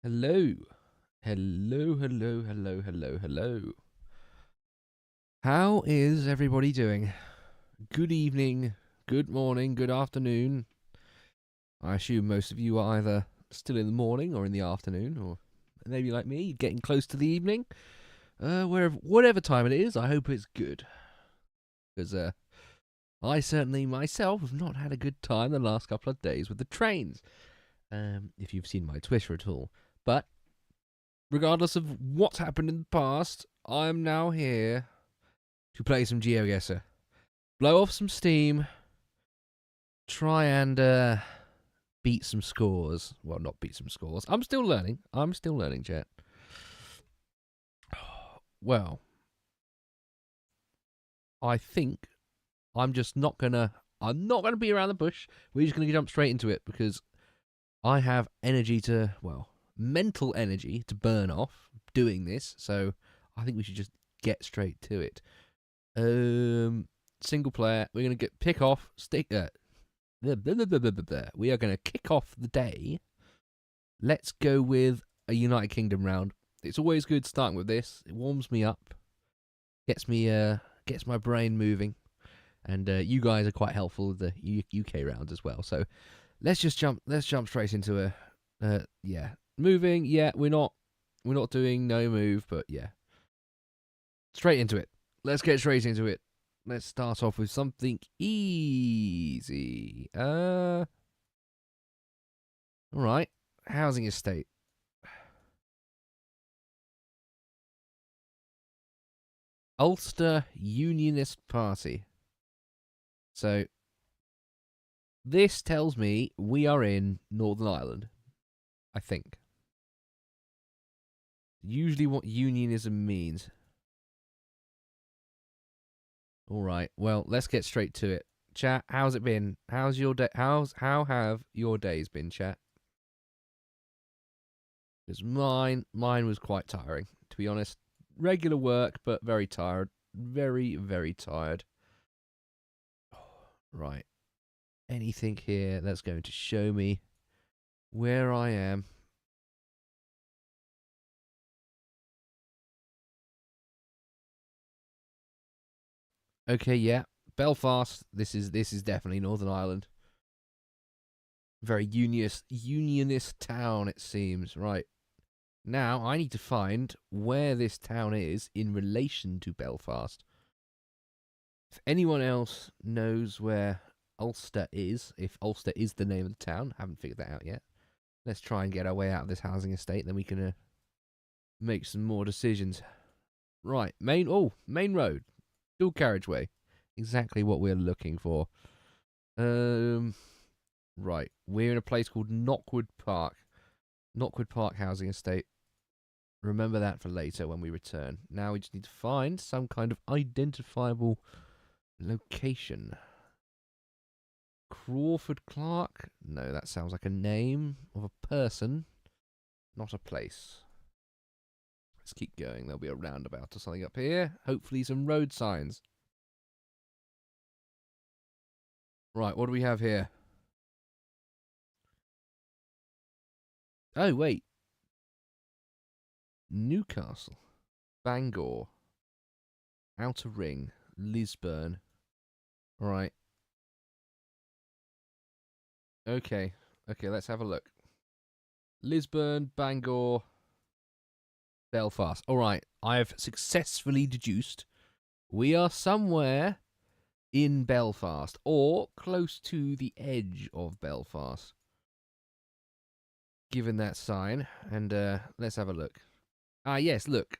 Hello. Hello, hello, hello, hello, hello. How is everybody doing? Good evening, good morning, good afternoon. I assume most of you are either still in the morning or in the afternoon, or maybe like me, getting close to the evening. Whatever time it is, I hope it's good. Because I certainly myself have not had a good time the last couple of days with the trains. If you've seen my Twitter at all. But regardless of what's happened in the past, I'm now here to play some Geoguessr. Blow off some steam, try and beat some scores. Well, not beat some scores. I'm still learning. Chat. Well, I think I'm just not gonna. I'm not gonna be around the bush. We're just gonna jump straight into it because I have energy to, mental energy to burn off doing this. So I think we should just get straight to it. Single player. We're gonna pick off. We are gonna kick off the day. Let's go with a United Kingdom round. It's always good starting with this. It warms me up, gets my brain moving, and you guys are quite helpful with the UK rounds as well. So let's jump straight into moving. Yeah, we're not doing no move, but yeah, straight into it. Let's get straight into it. Let's start off with something easy. All right, housing estate. Ulster Unionist Party. So this tells me we are in Northern Ireland, I think. Usually what unionism means. All right. Well, let's get straight to it. Chat, how's it been? How's your day? How have your days been, chat? Because mine was quite tiring, to be honest. Regular work, but very tired. Very, very tired. Right. Anything here that's going to show me where I am? Okay, yeah. Belfast. This is definitely Northern Ireland. Very unionist town, it seems. Right. Now I need to find where this town is in relation to Belfast. If anyone else knows where Ulster is, if Ulster is the name of the town, haven't figured that out yet. Let's try and get our way out of this housing estate, then we can make some more decisions. Right, main road, dual carriageway, exactly what we're looking for. Right, we're in a place called Knockwood Park housing estate. Remember that for later when we return. Now we just need to find some kind of identifiable location. Crawford Clark? No, that sounds like a name of a person, not a place. Let's keep going. There'll be a roundabout or something up here. Hopefully some road signs. Right, what do we have here? Oh, wait. Newcastle. Bangor. Outer Ring. Lisburn. Right. Okay. Okay, let's have a look. Lisburn, Bangor, Belfast. Alright, I've successfully deduced we are somewhere in Belfast, or close to the edge of Belfast. Given that sign, and let's have a look. Ah, yes, look.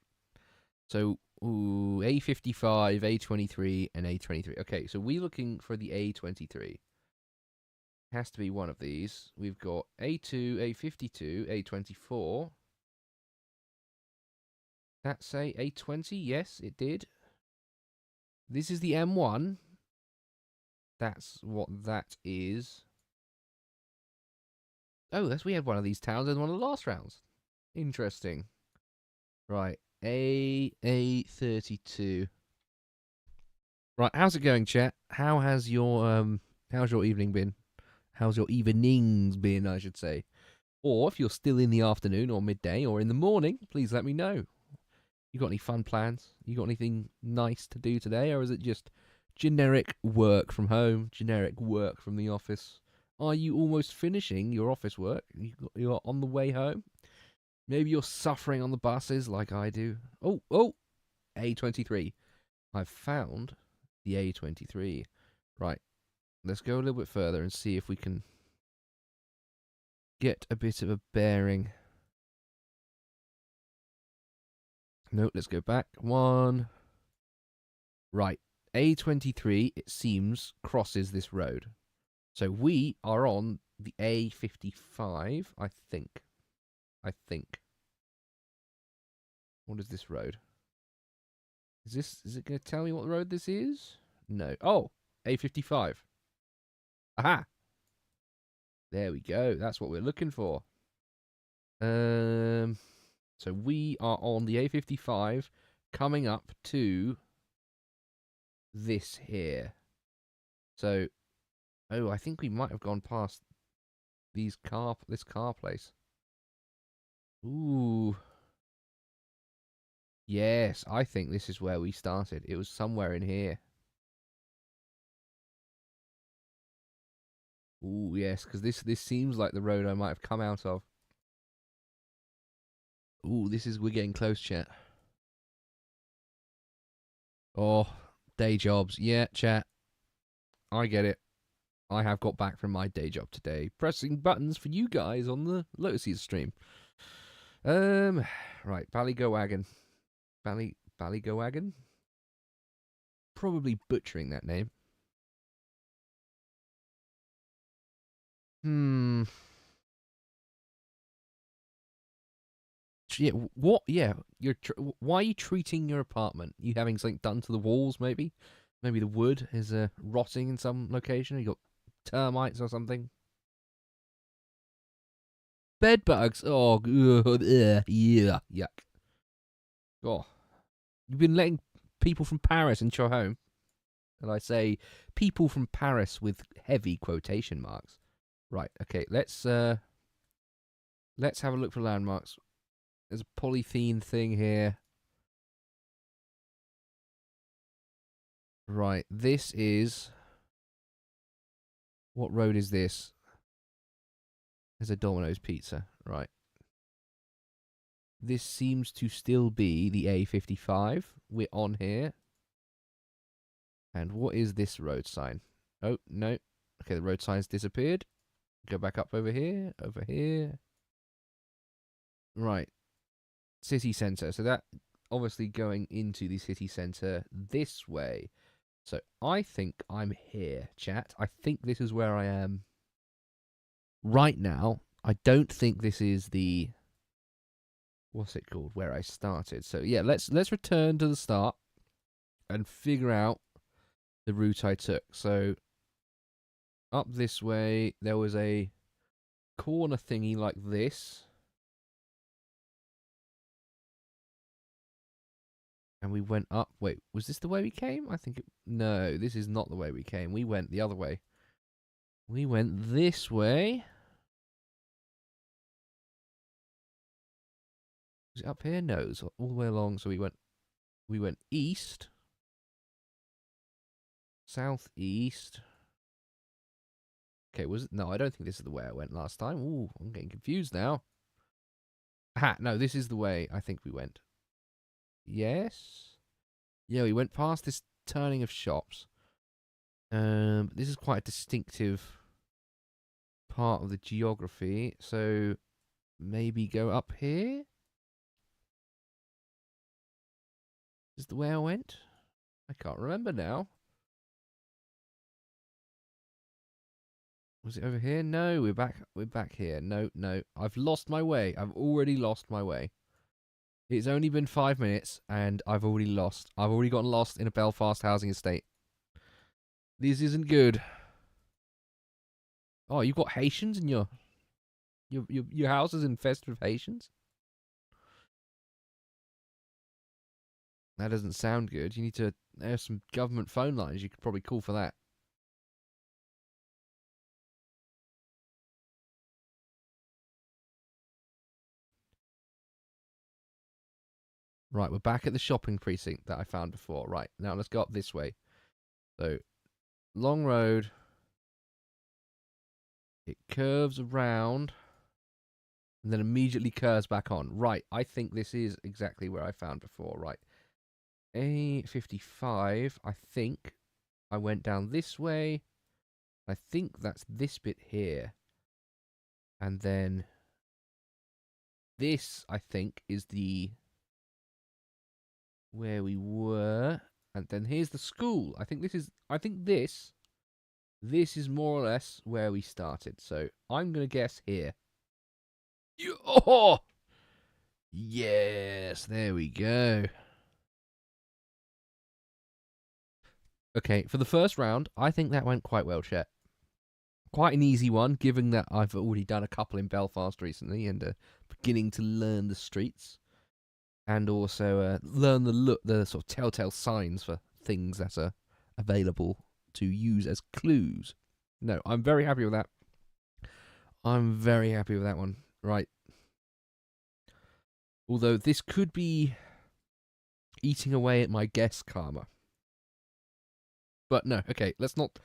So, A55, A23, and A23. Okay, so we're looking for the A23. Has to be one of these. We've got A2, A52, A24. That say A20? Yes, it did. This is the M1. That's what that is. Oh, we had one of these towns in one of the last rounds. Interesting. Right, A32. Right, how's it going, chat? How's your evening been? How's your evenings been, I should say? Or if you're still in the afternoon or midday or in the morning, please let me know. You got any fun plans? You got anything nice to do today, or is it just generic work from home, generic work from the office? Are you almost finishing your office work? You're on the way home? Maybe you're suffering on the buses like I do. Oh, A23. I've found the A23. Right, let's go a little bit further and see if we can get a bit of a bearing. No, let's go back. One. Right, A23, it seems, crosses this road. So we are on the A55, I think. What is this road? Is it going to tell me what road this is? No. Oh, A55. Aha! There we go. That's what we're looking for. So we are on the A55 coming up to this here. So, oh, I think we might have gone past this car place. Ooh. Yes, I think this is where we started. It was somewhere in here. Ooh, yes, because this seems like the road I might have come out of. Ooh, we're getting close, chat. Oh, day jobs. Yeah, chat. I get it. I have got back from my day job today, pressing buttons for you guys on the Lotuses stream. Right, Ballygowagon. Ballygowagon? Probably butchering that name. Yeah, what? Yeah, why are you treating your apartment? You having something done to the walls, maybe? Maybe the wood is rotting in some location. You got termites or something. Bed bugs. Oh, yeah, yuck. Oh, you've been letting people from Paris into your home, and I say people from Paris with heavy quotation marks. Right. Okay. Let's have a look for landmarks. There's a polythene thing here. Right. This is. What road is this? There's a Domino's pizza. Right. This seems to still be the A55. We're on here. And what is this road sign? Oh, no. Okay, the road sign's disappeared. Go back up over here. Over here. Right. City centre. So that obviously going into the city centre this way. So I think I'm here, chat. I think this is where I am right now. I don't think this is the what's it called? Where I started. So yeah, let's return to the start and figure out the route I took. So up this way there was a corner thingy like this. And we went up. Wait, was this the way we came? No, this is not the way we came. We went the other way. We went this way. Was it up here? No, it was all the way along. So we went east, southeast. Okay, was it? No, I don't think this is the way I went last time. Ooh, I'm getting confused now. Aha, no, this is the way I think we went. Yes? Yeah, we went past this turning of shops. This is quite a distinctive part of the geography. So maybe go up here? Is the way I went? I can't remember now. Was it over here? No, we're back here. No. I've lost my way. I've already lost my way. It's only been 5 minutes and I've already lost. I've already gotten lost in a Belfast housing estate. This isn't good. Oh, you've got Haitians in your house is infested with Haitians? That doesn't sound good. You need to. There's some government phone lines you could probably call for that. Right, we're back at the shopping precinct that I found before. Right, now let's go up this way. So, long road. It curves around and then immediately curves back on. Right, I think this is exactly where I found before. Right, A55, I think I went down this way. I think that's this bit here. And then this, I think, is the where we were. And then here's the school. I think this is more or less where we started. So I'm gonna guess here. Oh, yes, there we go. Okay, for the first round, I think that went quite well, Chet. Quite an easy one, given that I've already done a couple in Belfast recently and beginning to learn the streets and also learn the sort of telltale signs for things that are available to use as clues. No, I'm very happy with that. I'm very happy with that one. Right. Although this could be eating away at my guess karma. But no, okay, let's not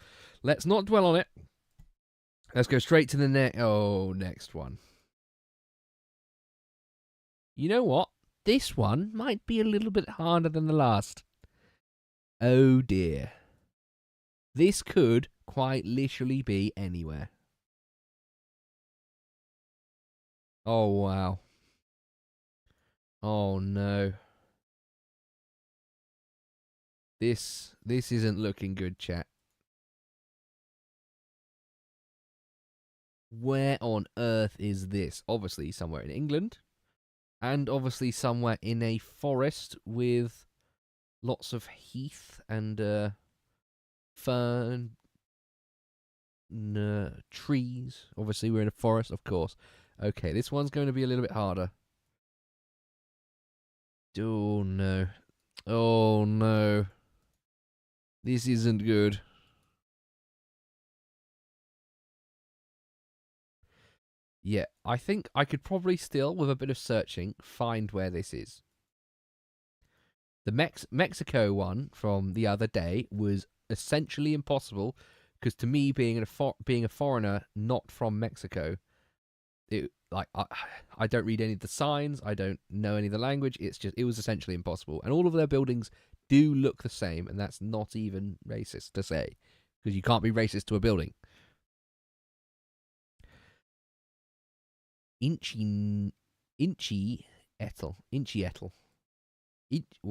dwell on it. Let's go straight to the next one. You know what? This one might be a little bit harder than the last. Oh dear. This could quite literally be anywhere. Oh wow. Oh no. This isn't looking good, chat. Where on earth is this? Obviously somewhere in England. And obviously somewhere in a forest with lots of heath and fern, trees. Obviously we're in a forest, of course. Okay, this one's going to be a little bit harder. Oh no. Oh no. This isn't good. Yeah, I think I could probably still, with a bit of searching, find where this is. The Mexico one from the other day was essentially impossible because to me, being a foreigner not from Mexico, I don't read any of the signs, I don't know any of the language. It was essentially impossible, and all of their buildings do look the same, and that's not even racist to say because you can't be racist to a building. Inchy Ettel.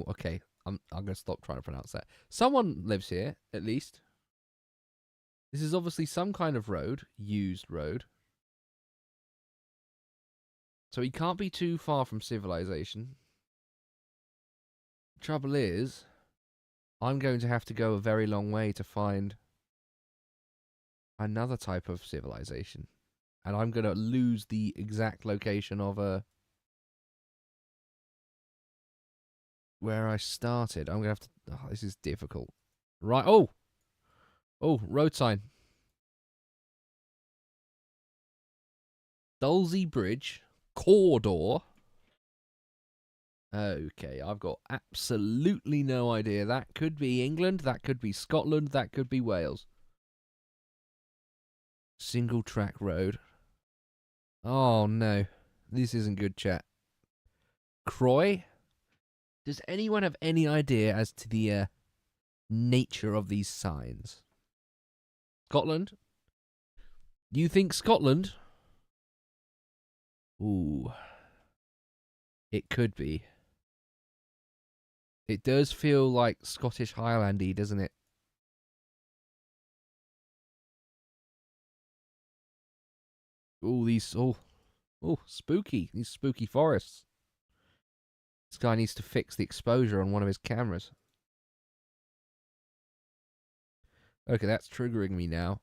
Okay, I'm gonna stop trying to pronounce that. Someone lives here, at least. This is obviously some kind of road, used road. So he can't be too far from civilization. Trouble is, I'm going to have to go a very long way to find another type of civilization. And I'm going to lose the exact location of where I started. I'm going to have to... Oh, this is difficult. Right. Oh, road sign. Dulsey Bridge. Corridor. Okay, I've got absolutely no idea. That could be England, that could be Scotland, that could be Wales. Single track road. Oh no, this isn't good, chat. Croy? Does anyone have any idea as to the nature of these signs? Scotland? You think Scotland? Ooh. It could be. It does feel like Scottish Highlandy, doesn't it? Spooky. These spooky forests. This guy needs to fix the exposure on one of his cameras. Okay, that's triggering me now.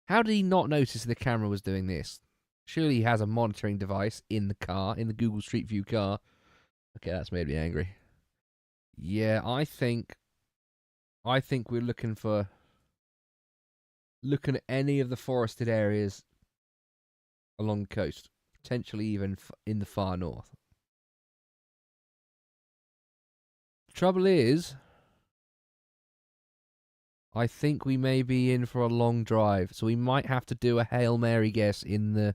How did he not notice the camera was doing this? Surely he has a monitoring device in the car, in the Google Street View car. Okay, that's made me angry. Yeah, I think we're looking at any of the forested areas along the coast, potentially even in the far north. trouble is, I think we may be in for a long drive, so we might have to do a Hail Mary guess in the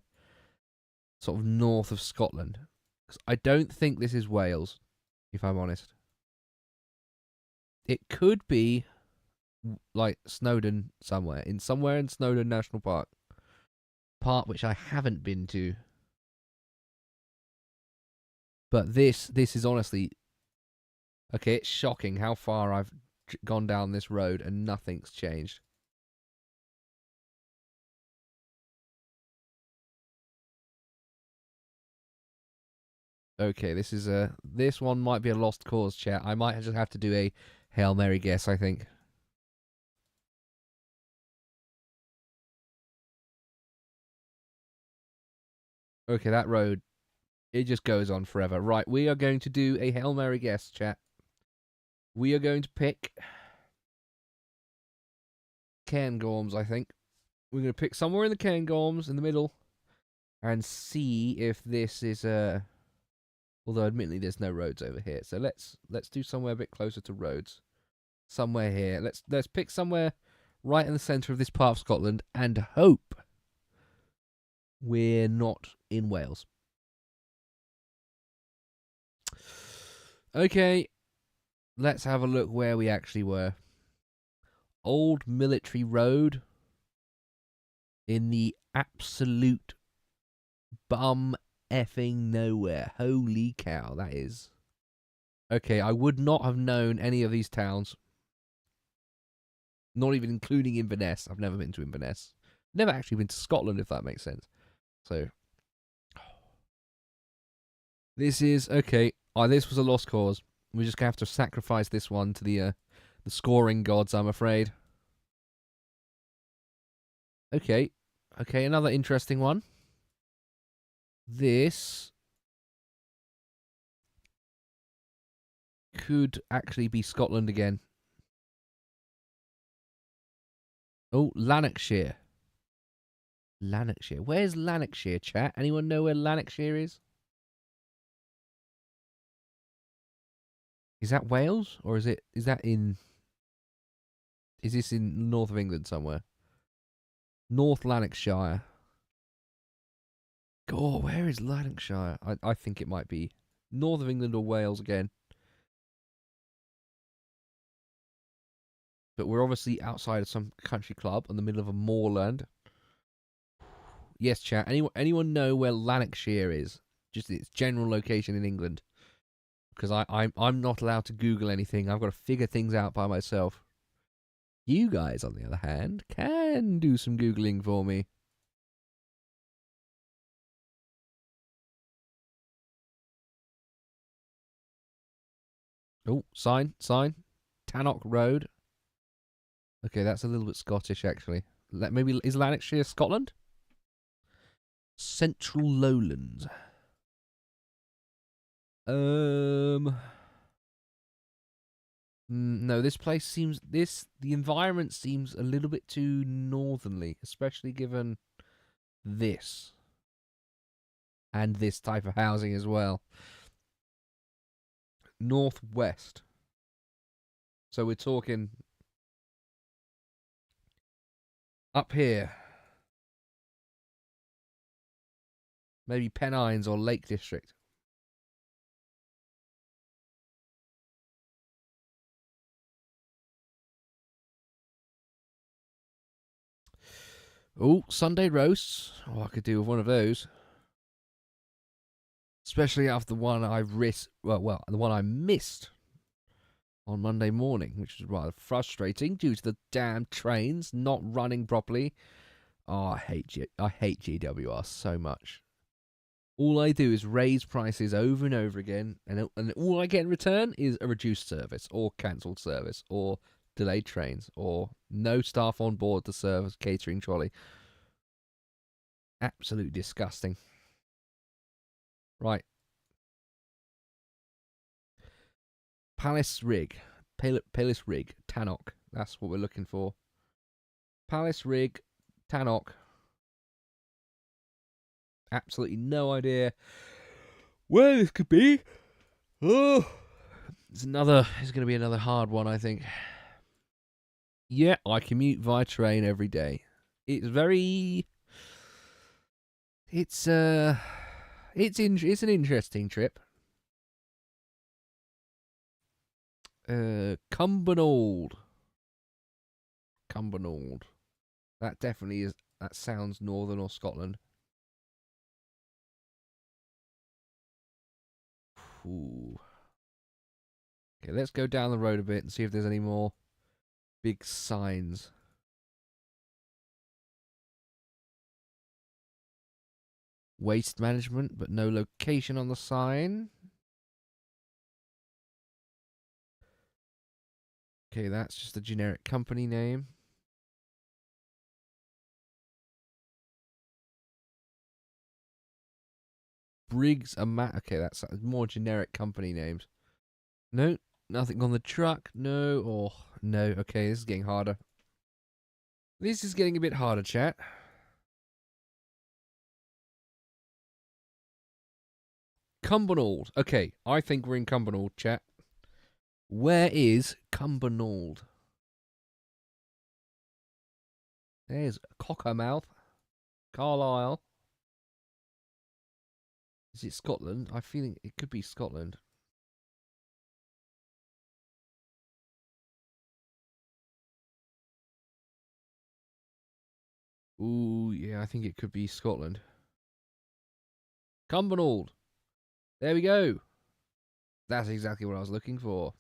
sort of north of Scotland. 'Cause I don't think this is Wales, if I'm honest. It could be like Snowdon somewhere in Snowdon National Park. Part which I haven't been to. But this is honestly, okay, it's shocking how far I've gone down this road and nothing's changed. Okay, this one might be a lost cause, chat. I might just have to do a Hail Mary guess, I think. Okay, that road, it just goes on forever. Right, we are going to do a Hail Mary guess, chat. We are going to pick Cairngorms, I think. We're going to pick somewhere in the Cairngorms in the middle and see if this is a... Although, admittedly, there's no roads over here. So let's do somewhere a bit closer to roads. Somewhere here. Let's pick somewhere right in the centre of this part of Scotland and hope we're not in Wales. Okay, let's have a look where we actually were. Old Military Road in the absolute bum effing nowhere. Holy cow, that is. Okay, I would not have known any of these towns. Not even including Inverness. I've never been to Inverness. Never actually been to Scotland, if that makes sense. So, this is, okay. This was a lost cause. We're just going to have to sacrifice this one to the scoring gods, I'm afraid. Okay. Okay, another interesting one. This could actually be Scotland again. Oh, Lanarkshire. Lanarkshire. Where's Lanarkshire, chat? Anyone know where Lanarkshire is? Is that Wales? Or is this in the north of England somewhere? North Lanarkshire. Oh, where is Lanarkshire? I think it might be north of England or Wales again. But we're obviously outside of some country club in the middle of a moorland. Yes, chat. Anyone know where Lanarkshire is? Just its general location in England. Because I'm not allowed to Google anything. I've got to figure things out by myself. You guys, on the other hand, can do some Googling for me. Oh, sign. Tannock Road. Okay, that's a little bit Scottish, actually. Maybe, is Lanarkshire Scotland? Central Lowlands. No, this place seems... The environment seems a little bit too northerly, especially given this. And this type of housing as well. Northwest. So we're talking... up here. Maybe Pennines or Lake District. Oh, Sunday roasts. Oh, I could do with one of those. Especially after the one I the one I missed on Monday morning, which was rather frustrating due to the damn trains not running properly. Oh, I hate GWR so much. All I do is raise prices over and over again, and all I get in return is a reduced service, or cancelled service, or delayed trains, or no staff on board to serve as catering trolley. Absolutely disgusting. Right. Palace Rig, Tannock. That's what we're looking for. Palace Rig, Tannock. Absolutely no idea where this could be. Oh, It's going to be another hard one, I think. Yeah, I commute via train every day. It's very. It's an interesting trip. Cumbernauld. Cumbernauld. That definitely is. That sounds northern or Scotland. Ooh. Okay, let's go down the road a bit and see if there's any more big signs. Waste management, but no location on the sign. Okay, that's just a generic company name. Briggs and Matt. Okay, that's more generic company names. No, nothing on the truck. No, no. Okay, this is getting harder. This is getting a bit harder, chat. Cumbernauld. Okay, I think we're in Cumbernauld, chat. Where is Cumbernauld? There's Cockermouth. Carlisle. Is it Scotland? I'm feeling it could be Scotland. Ooh, yeah, I think it could be Scotland. Cumbernauld. There we go. That's exactly what I was looking for.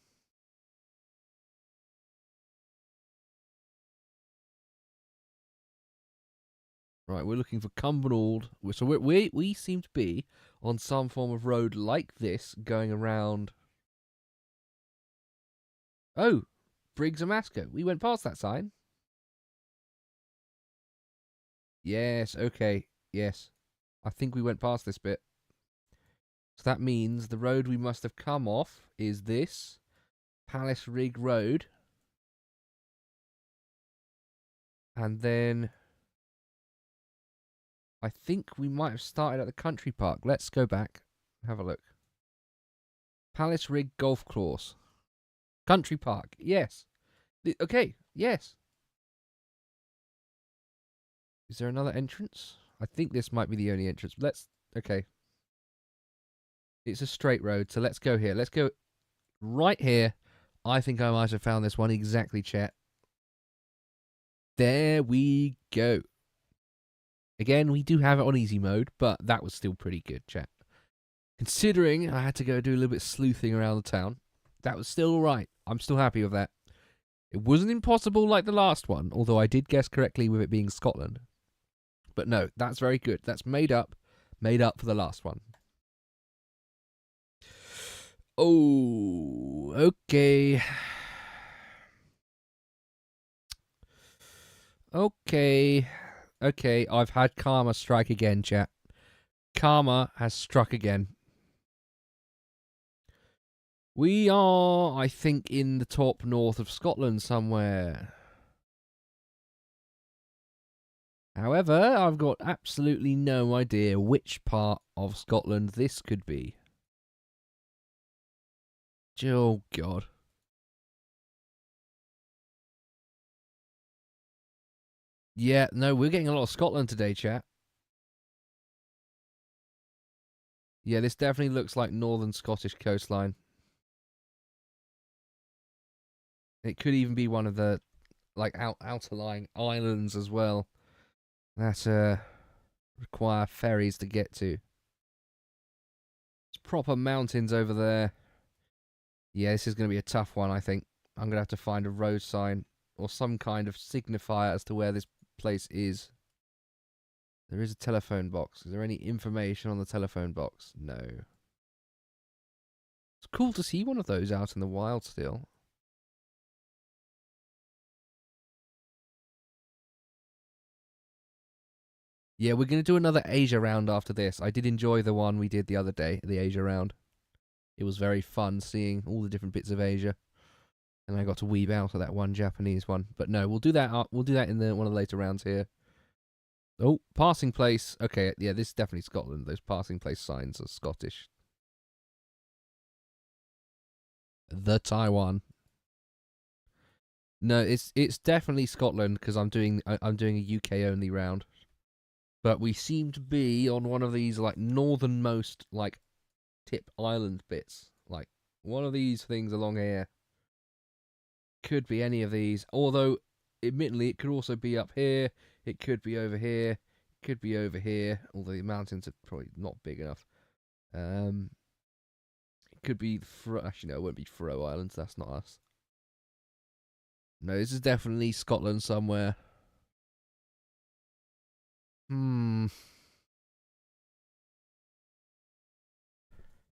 Right, we're looking for Cumbernauld. So we seem to be on some form of road like this, going around. Oh, Briggs and Masco. We went past that sign. Yes, okay, yes. I think we went past this bit. So that means the road we must have come off is this Palace Rig Road. And then I think we might have started at the country park. Let's go back. Have a look. Palace Rig Golf Course. Country park. Yes. Okay, yes. Is there another entrance? I think this might be the only entrance. Okay. It's a straight road, so let's go here. Let's go right here. I think I might have found this one exactly, chat. There we go. Again, we do have it on easy mode, but that was still pretty good, chat. Considering I had to go do a little bit of sleuthing around the town, that was still alright. I'm still happy with that. It wasn't impossible like the last one, although I did guess correctly with it being Scotland. But no, that's very good. That's made up for the last one. Oh, okay. Okay, I've had karma strike again, chat. Karma has struck again. We are, I think, in the top north of Scotland somewhere. However, I've got absolutely no idea which part of Scotland this could be. Oh, God. Yeah, no, we're getting a lot of Scotland today, chat. Yeah, this definitely looks like northern Scottish coastline. It could even be one of the, like, outerlying islands as well that require ferries to get to. It's proper mountains over there. Yeah, this is going to be a tough one, I think. I'm going to have to find a road sign or some kind of signifier as to where this place is. There is a telephone box. Is there any information on the telephone box? No. It's cool to see one of those out in the wild still. Yeah, we're going to do another Asia round after this. I did enjoy the one we did the other day, the Asia round. It was very fun seeing all the different bits of Asia. And I got to weave out of that one Japanese one. But no, we'll do that. We'll do that in one of the later rounds here. Oh, passing place. Okay, yeah, this is definitely Scotland. Those passing place signs are Scottish. the Taiwan. No, it's definitely Scotland because I'm doing a UK only round. But we seem to be on one of these like northernmost like tip island bits. Like one of these things along here. Could be any of these. Although, admittedly, it could also be up here. It could be over here. It could be over here. Although the mountains are probably not big enough. It could be actually no, it won't be Faroe Islands. That's not us. No, this is definitely Scotland somewhere. Hmm.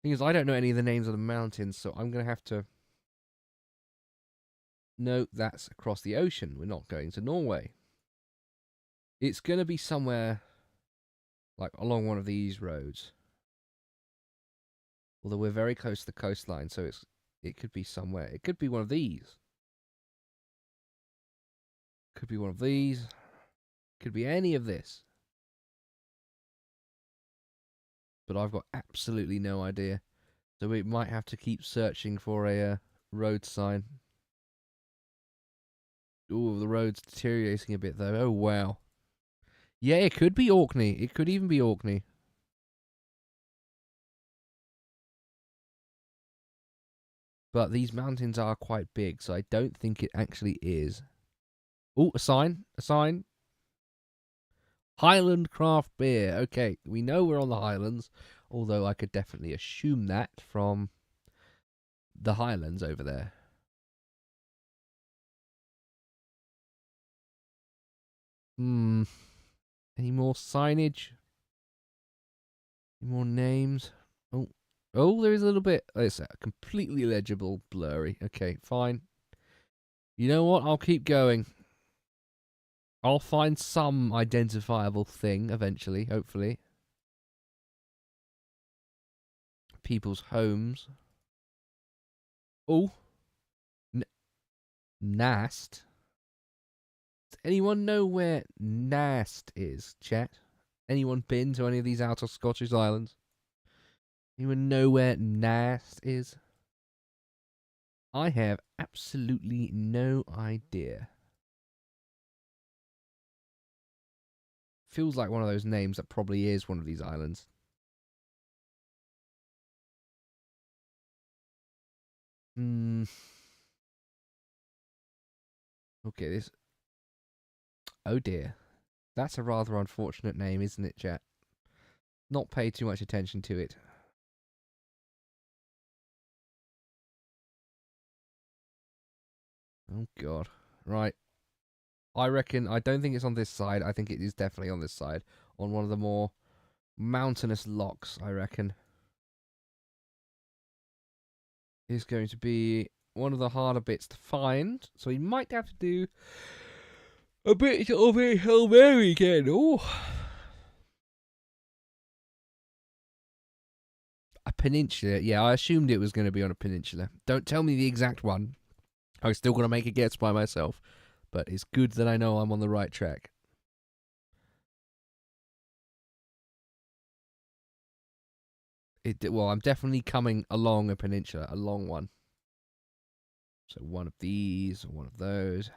Thing is, I don't know any of the names of the mountains, so I'm gonna have to. No, that's across the ocean. We're not going to Norway. It's gonna be somewhere like along one of these roads. Although we're very close to the coastline, so it could be somewhere. It could be one of these. Could be one of these. Could be any of this. But I've got absolutely no idea. So we might have to keep searching for a road sign. Ooh, the road's deteriorating a bit though. Oh wow. Yeah, it could be Orkney. It could even be Orkney. But these mountains are quite big, so I don't think it actually is. Oh, a sign. A sign. Highland Craft Beer. Okay, we know we're on the Highlands, although I could definitely assume that from the Highlands over there. Any more signage? Any more names? Oh, there is a little bit. It's completely illegible, blurry. Okay, fine. You know what? I'll keep going. I'll find some identifiable thing eventually, hopefully. People's homes. Oh, Nast. Does anyone know where Nast is, chat? Anyone been to any of these outer Scottish islands? Anyone know where Nast is? I have absolutely no idea. Feels like one of those names that probably is one of these islands. Okay, this. Oh dear. That's a rather unfortunate name, isn't it, chat? Not pay too much attention to it. Oh god. Right. I don't think it's on this side. I think it is definitely on this side. On one of the more mountainous locks, I reckon. Is going to be one of the harder bits to find. So we might have to do a bit of a Hail Mary again. Oh. A peninsula. Yeah, I assumed it was going to be on a peninsula. Don't tell me the exact one. I'm still going to make a guess by myself. But it's good that I know I'm on the right track. Well, I'm definitely coming along a peninsula, a long one. So one of these, or one of those.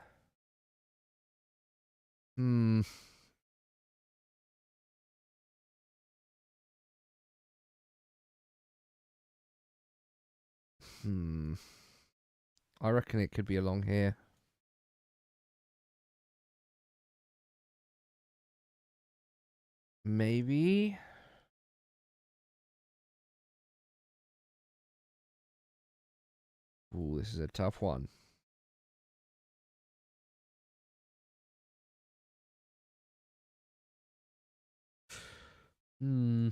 Hmm. I reckon it could be along here. Maybe. Ooh, this is a tough one. No,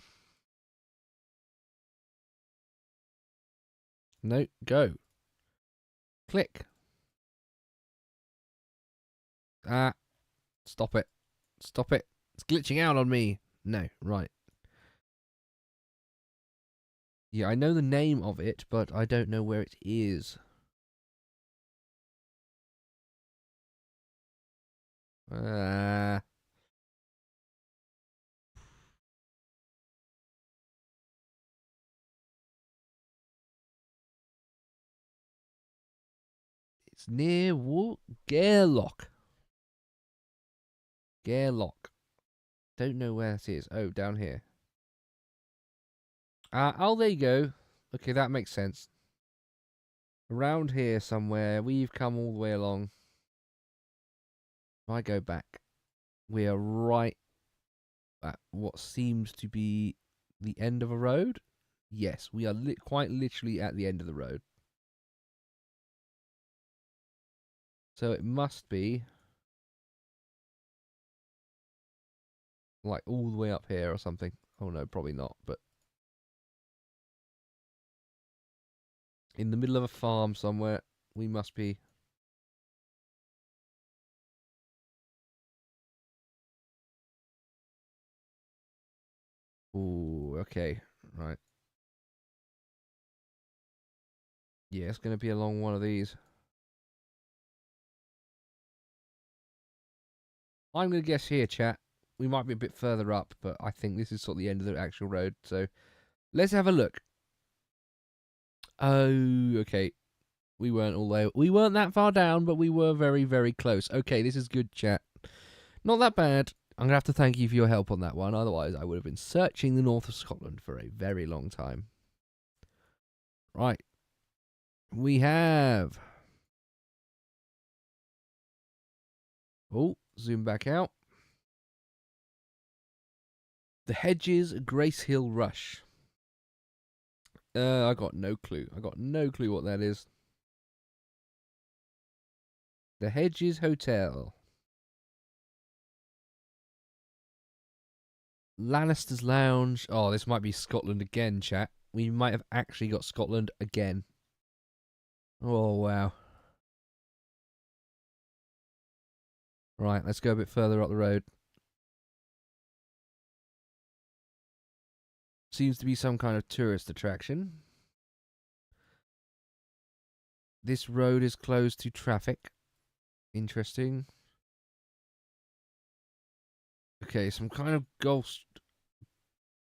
go. Click. Ah, stop it. Stop it. It's glitching out on me. No, right. Yeah, I know the name of it, but I don't know where it is. Ah. It's near Gairloch. Gairloch. Don't know where it is. Oh, down here. Oh, there you go. Okay, that makes sense. Around here somewhere. We've come all the way along. If I go back, we are right at what seems to be the end of a road. Yes, we are quite literally at the end of the road. So it must be like all the way up here or something. Oh no, probably not, but in the middle of a farm somewhere, we must be. Ooh, okay, right. Yeah, it's going to be along one of these. I'm going to guess here, chat. We might be a bit further up, but I think this is sort of the end of the actual road. So let's have a look. Oh, okay. We weren't that far down, but we were very, very close. Okay, this is good, chat. Not that bad. I'm going to have to thank you for your help on that one. Otherwise, I would have been searching the north of Scotland for a very long time. Right. We have... Oh, zoom back out. The Hedges Grace Hill Rush. I got no clue. I got no clue what that is. The Hedges Hotel. Lannister's Lounge. Oh, this might be Scotland again, chat. We might have actually got Scotland again. Oh, wow. Right, let's go a bit further up the road. Seems to be some kind of tourist attraction. This road is closed to traffic. Interesting. Okay, some kind of ghost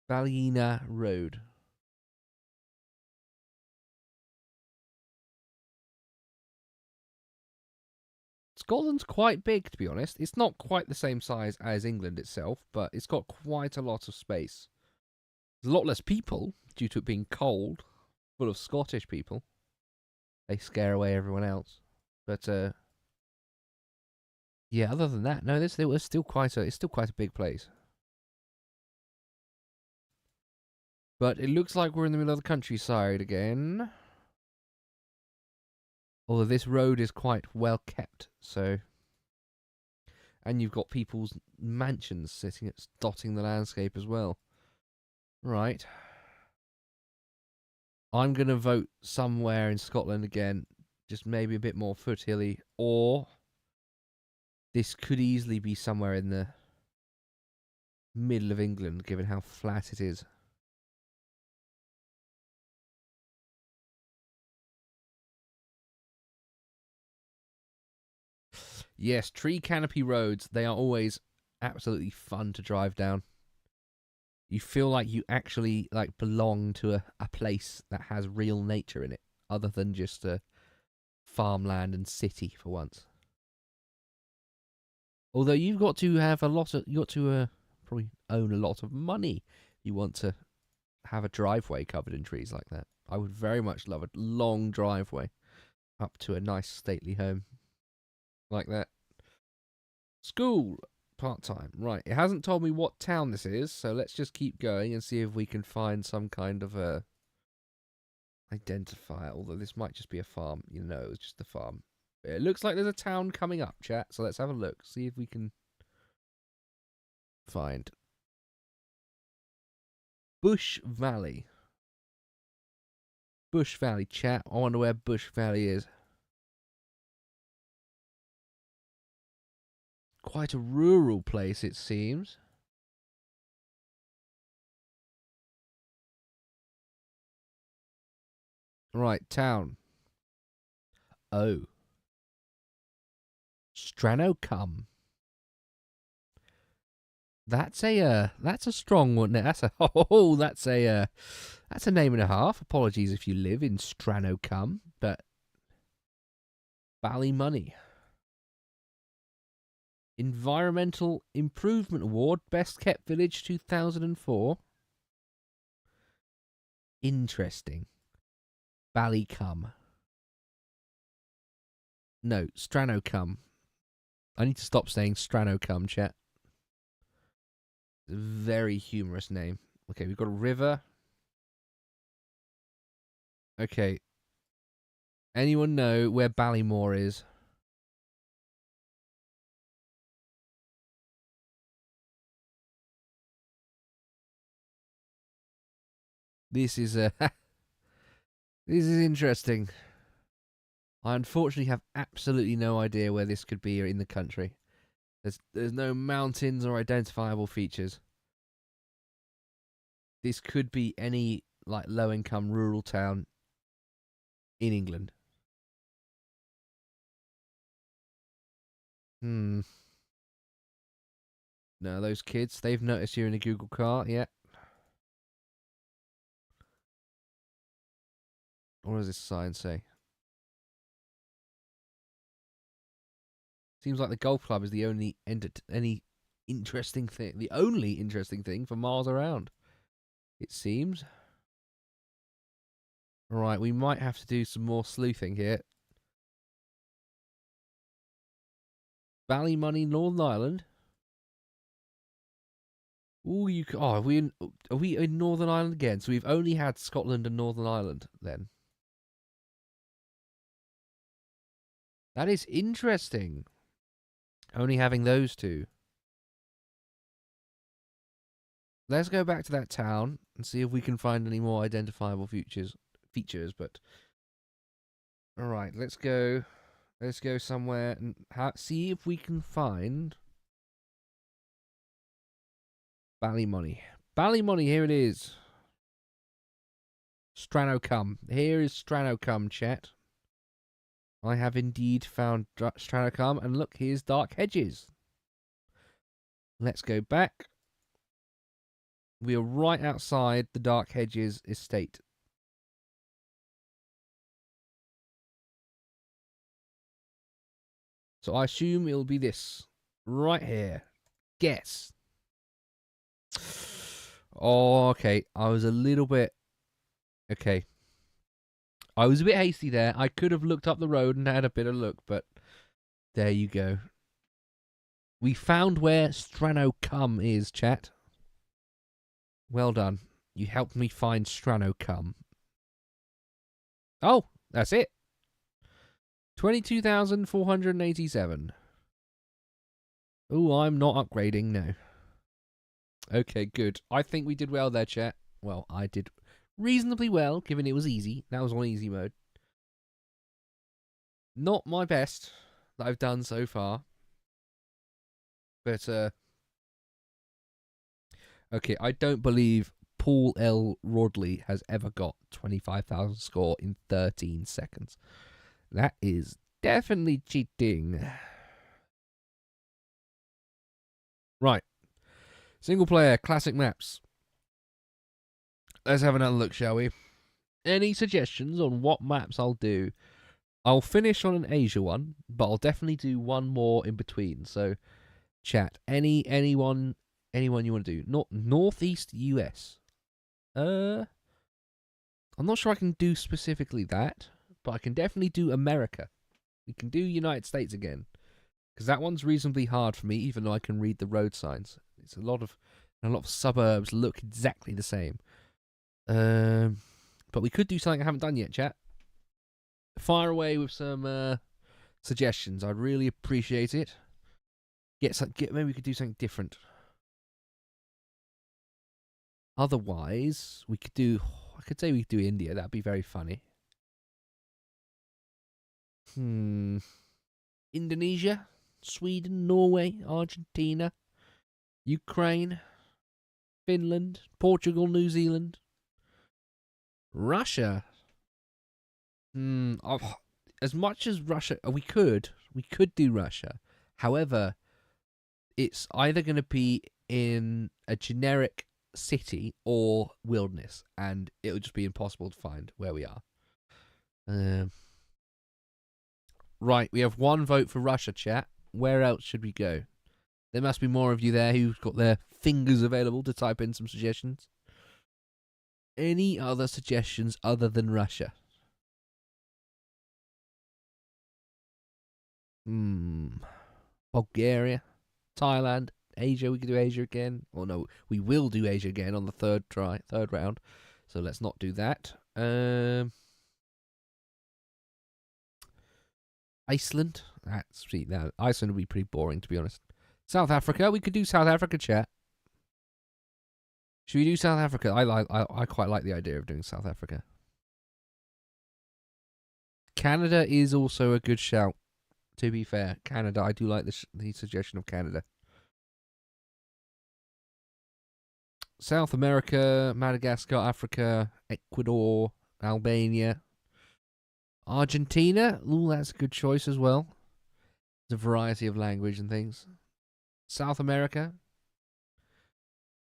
Ballina Road. Scotland's quite big, to be honest. It's not quite the same size as England itself, but it's got quite a lot of space. There's a lot less people, due to it being cold, full of Scottish people. They scare away everyone else. But, yeah, other than that, no, it's still quite a big place. But it looks like we're in the middle of the countryside again. Although this road is quite well kept, so... And you've got people's mansions dotting the landscape as well. Right. I'm going to vote somewhere in Scotland again. Just maybe a bit more foothilly. Or this could easily be somewhere in the middle of England, given how flat it is. Yes, tree canopy roads. They are always absolutely fun to drive down. You feel like you actually belong to a place that has real nature in it, other than just a farmland and city for once. Although you've got to have probably own a lot of money. You want to have a driveway covered in trees like that. I would very much love a long driveway up to a nice stately home like that. School. Part-time. Right, it hasn't told me what town this is, so let's just keep going and see if we can find some kind of a identifier, although this might just be a farm. You know, it's just a farm. It looks like there's a town coming up, chat, so let's have a look, see if we can find. Bush Valley. Bush Valley, chat. I wonder where Bush Valley is. Quite a rural place, it seems. Right, town. Oh. Stranocum. That's a strong one. That's a that's a name and a half. Apologies if you live in Stranocum, but Ballymoney. Environmental Improvement Award, Best Kept Village 2004. Interesting. Ballycum. No, Stranocum. I need to stop saying Stranocum, chat. Very humorous name. Okay, we've got a river. Okay. Anyone know where Ballymore is? This is this is interesting. I unfortunately have absolutely no idea where this could be in the country. There's no mountains or identifiable features. This could be any like low income rural town in England. No, those kids, they've noticed you're in a Google car, yeah. What does this sign say? Seems like the golf club is the only any interesting thing, the only interesting thing for miles around. It seems. Right, we might have to do some more sleuthing here. Ballymoney, Northern Ireland. Ooh, are we in Northern Ireland again? So we've only had Scotland and Northern Ireland then. That is interesting. Only having those two. Let's go back to that town and see if we can find any more identifiable features. But all right, let's go somewhere and see if we can find Ballymoney. Ballymoney, here it is. Stranocum. Here is Stranocum, chat. I have indeed found Stranocum, and look, here's Dark Hedges. Let's go back. We are right outside the Dark Hedges estate. So I assume it'll be this. Right here. Guess. Oh, okay. I was a little bit... Okay. I was a bit hasty there. I could have looked up the road and had a bit of look, but there you go. We found where Stranocum is, chat. Well done. You helped me find Stranocum. Oh, that's it. 22,487. Oh, I'm not upgrading, no. Okay, good. I think we did well there, chat. Well, I did reasonably well, given it was easy. That was on easy mode. Not my best that I've done so far. But, okay, I don't believe Paul L. Rodley has ever got 25,000 score in 13 seconds. That is definitely cheating. Right. Single player, classic maps. Let's have another look, shall we? Any suggestions on what maps I'll do? I'll finish on an Asia one, but I'll definitely do one more in between. So, chat, anyone you want to do? Northeast US. I'm not sure I can do specifically that, but I can definitely do America. We can do United States again, because that one's reasonably hard for me, even though I can read the road signs. It's a lot of suburbs look exactly the same. But we could do something I haven't done yet, chat. Fire away with some suggestions. I'd really appreciate it. Maybe we could do something different. Otherwise, I could say we could do India. That'd be very funny. Indonesia, Sweden, Norway, Argentina, Ukraine, Finland, Portugal, New Zealand, Russia. As much as Russia, we could do Russia. However, it's either going to be in a generic city or wilderness, and it would just be impossible to find where we are. Right, we have one vote for Russia, chat. Where else should we go? There must be more of you there who've got their fingers available to type in some suggestions. Any other suggestions other than Russia? Bulgaria, Thailand, Asia. We could do Asia again. Or no, we will do Asia again on the third round. So let's not do that. Iceland. Sweet. Now Iceland would be pretty boring, to be honest. South Africa. We could do South Africa, chat. Should we do South Africa? I quite like the idea of doing South Africa. Canada is also a good shout. To be fair, Canada. I do like the suggestion of Canada. South America, Madagascar, Africa, Ecuador, Albania, Argentina. Ooh, that's a good choice as well. There's a variety of language and things. South America.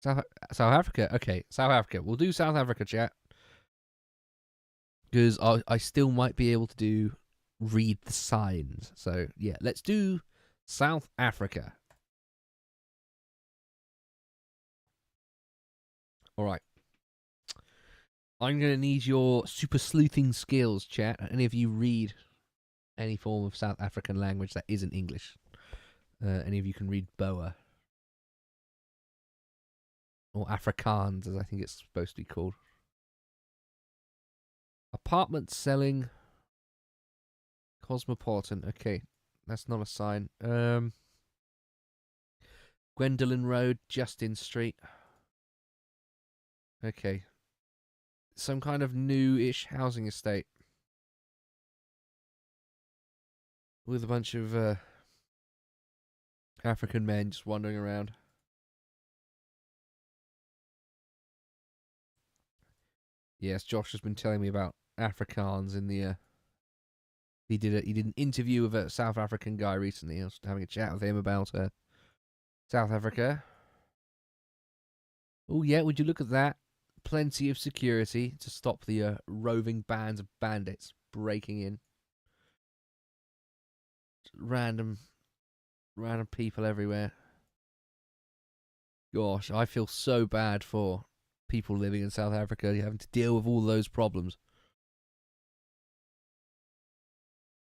South Africa. Okay, South Africa. We'll do South Africa, chat. Because I still might be able to read the signs. So, yeah, let's do South Africa. All right. I'm going to need your super sleuthing skills, chat. Any of you read any form of South African language that isn't English? Any of you can read Boer? Or Afrikaans, as I think it's supposed to be called. Apartment selling. Cosmopolitan. Okay, that's not a sign. Gwendolyn Road, Justin Street. Okay. Some kind of new-ish housing estate. With a bunch of African men just wandering around. Yes, Josh has been telling me about Afrikaans in the he did an interview with a South African guy recently. I was having a chat with him about South Africa. Oh yeah, would you look at that? Plenty of security to stop the roving bands of bandits breaking in. Random people everywhere. Gosh, I feel so bad for people living in South Africa having to deal with all those problems.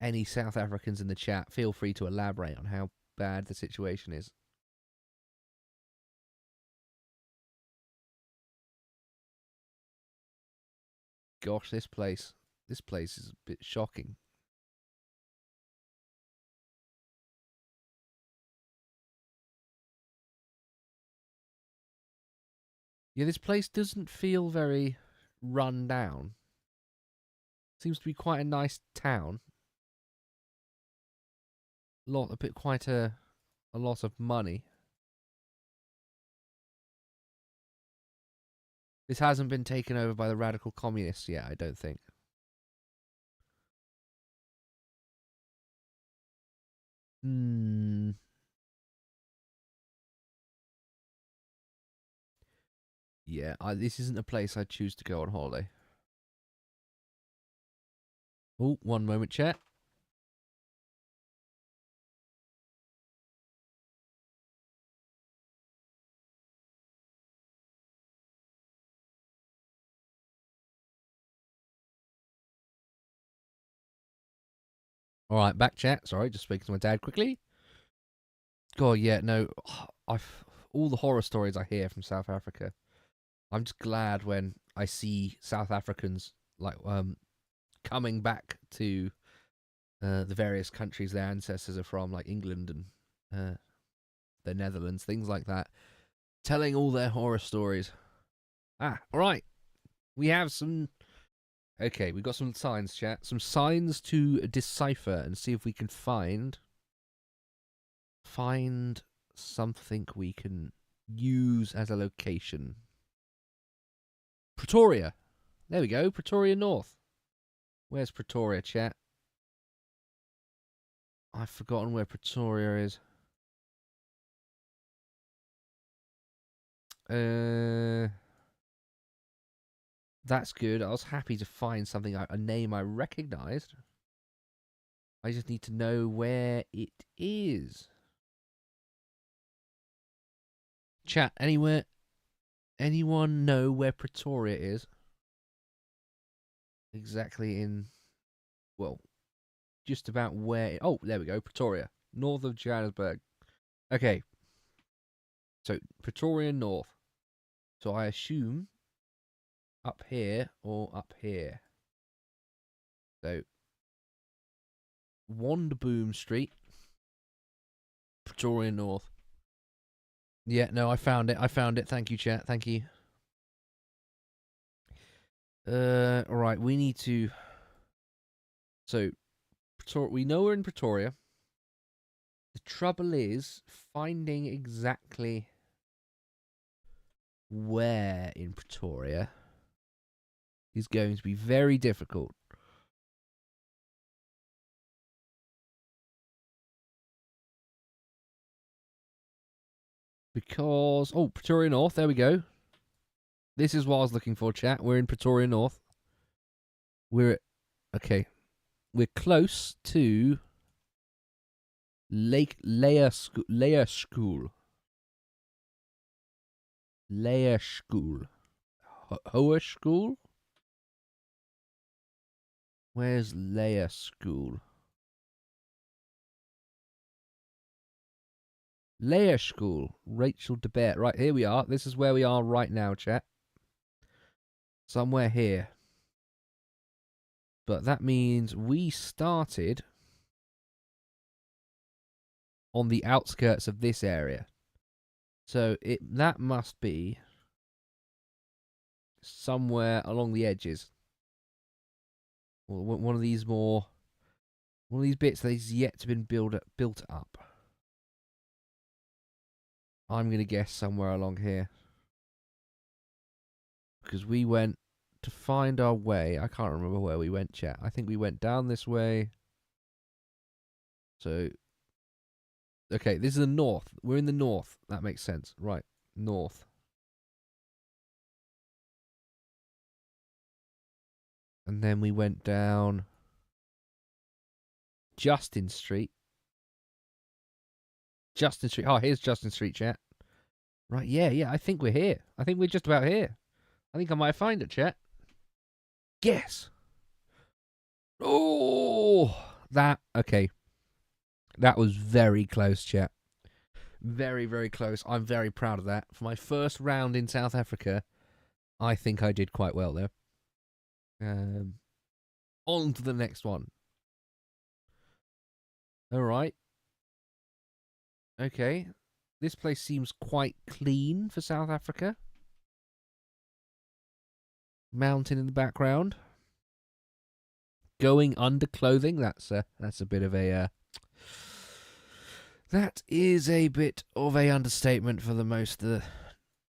Any South Africans in the chat, feel free to elaborate on how bad the situation is. Gosh, this place is a bit shocking. Yeah, this place doesn't feel very run down. Seems to be quite a nice town. Quite a lot of money. This hasn't been taken over by the radical communists yet, I don't think. Yeah, this isn't a place I'd choose to go on holiday. Oh, one moment, chat. All right, back chat. Sorry, just speaking to my dad quickly. God, yeah, no, all the horror stories I hear from South Africa. I'm just glad when I see South Africans like coming back to the various countries their ancestors are from, like England and the Netherlands, things like that, telling all their horror stories. All right, we have some. Okay, we got some signs, chat. Some signs to decipher and see if we can find something we can use as a location. Pretoria. There we go. Pretoria North. Where's Pretoria, chat? I've forgotten where Pretoria is. That's good. I was happy to find something, a name I recognised. I just need to know where it is. Chat, anywhere? Anyone know where Pretoria is? Exactly in, well, just about where... Oh, there we go, Pretoria. North of Johannesburg. Okay. So, Pretoria North. So, I assume up here or up here. So, Wandboom Street. Pretoria North. Yeah, no, I found it. I found it. Thank you, chat. Thank you. Alright, we need to... So, we know we're in Pretoria. The trouble is finding exactly where in Pretoria is going to be very difficult. Because... Oh, Pretoria North. There we go. This is what I was looking for, chat. We're in Pretoria North. We're at... Okay. We're close to... Lake Leia School. Leia School. Leia School. Hoa School? Where's Leia School? Leia School. Rachel DeBert. Right, here we are. This is where we are right now, chat. Somewhere here. But that means we started on the outskirts of this area. So that must be somewhere along the edges. Or one of these bits that's yet to been built up. I'm going to guess somewhere along here. Because we went to find our way. I can't remember where we went, chat. I think we went down this way. So, okay, this is the north. We're in the north. That makes sense. Right, north. And then we went down Justin Street. Justin Street. Oh, here's Justin Street, chat. Right, yeah, I think we're here. I think we're just about here. I think I might find it, chat. Guess. Oh, okay. That was very close, chat. Very, very close. I'm very proud of that. For my first round in South Africa, I think I did quite well there. On to the next one. Alright. Okay. This place seems quite clean for South Africa. Mountain in the background. Going under clothing. That's a bit of a... that is a bit of a understatement for the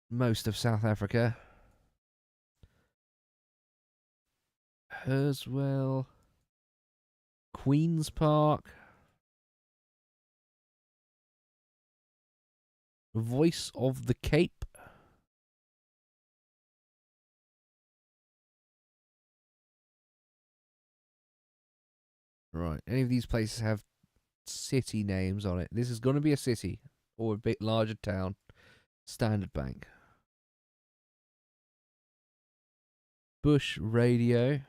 most of South Africa. Herswell. Queen's Park. Voice of the Cape. Right. Any of these places have city names on it? This is going to be a city or a bit larger town. Standard Bank. Bush Radio.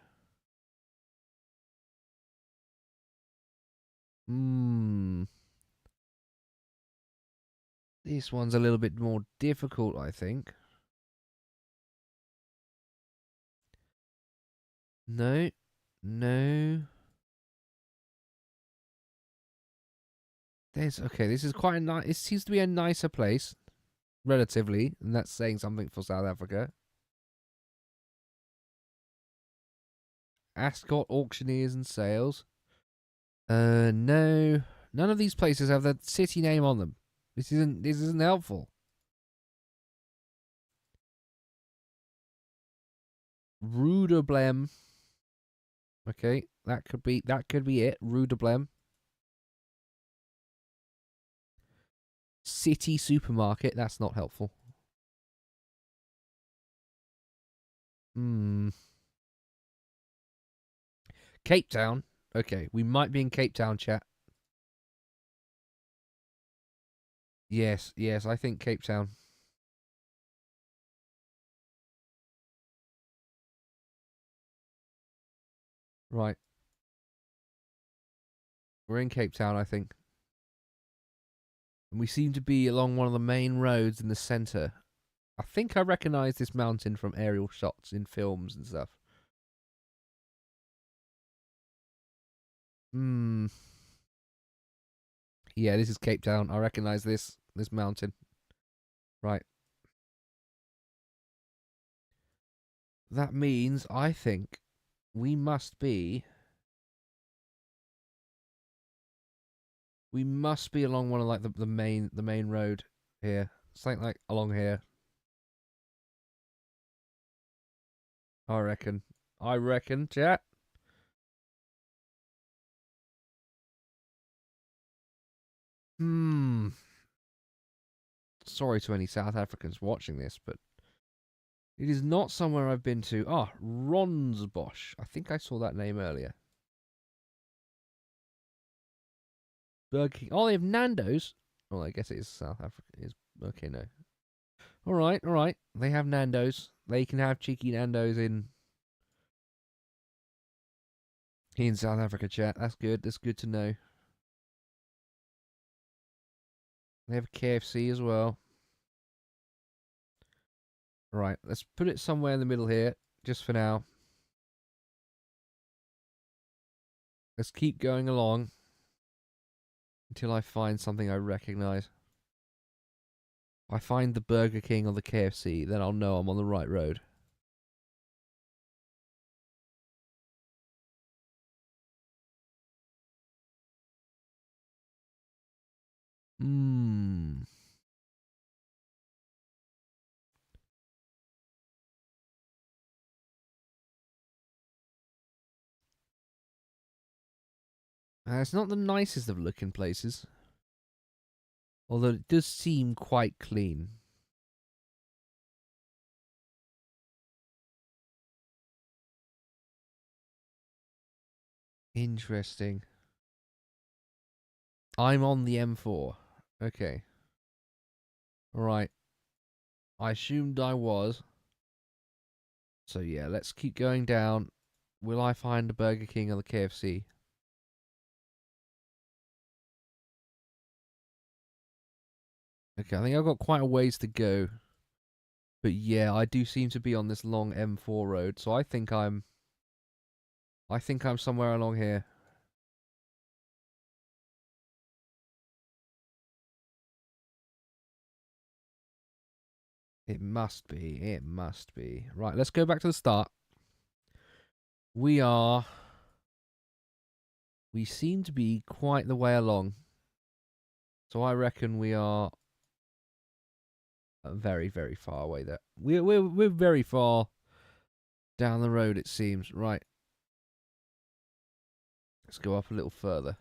This one's a little bit more difficult, I think. No. Okay, this is quite a nice... It seems to be a nicer place, relatively, and that's saying something for South Africa. Ascot Auctioneers and Sales. No. None of these places have the city name on them. This isn't helpful. Rudeblem. Okay, that could be it. Rudeblem. City Supermarket. That's not helpful. Cape Town. Okay, we might be in Cape Town, chat. Yes, I think Cape Town. Right. We're in Cape Town, I think. And we seem to be along one of the main roads in the centre. I think I recognise this mountain from aerial shots in films and stuff. Hmm. Yeah, this is Cape Town. I recognise this mountain. Right. That means I think we must be along one of like the main road here. Something like along here. I reckon. Chat. Hmm. Sorry to any South Africans watching this, but it is not somewhere I've been to. Ah, Ronsbosch. I think I saw that name earlier. Burger King. Oh, they have Nando's. Well, I guess it is South Africa. Is okay, no. All right. They have Nando's. They can have cheeky Nando's in South Africa, chat. That's good. That's good to know. They have KFC as well. Right, let's put it somewhere in the middle here, just for now. Let's keep going along until I find something I recognise. If I find the Burger King or the KFC, then I'll know I'm on the right road. Hmm. It's not the nicest of looking places. Although it does seem quite clean. Interesting. I'm on the M4. Okay. Alright. I assumed I was. So yeah, let's keep going down. Will I find the Burger King or the KFC? Okay, I think I've got quite a ways to go. But yeah, I do seem to be on this long M4 road, so I think I'm somewhere along here. It must be. Right, let's go back to the start. We seem to be quite the way along. So I reckon we are very, very far away there. We're very far down the road, it seems. Right. Let's go up a little further.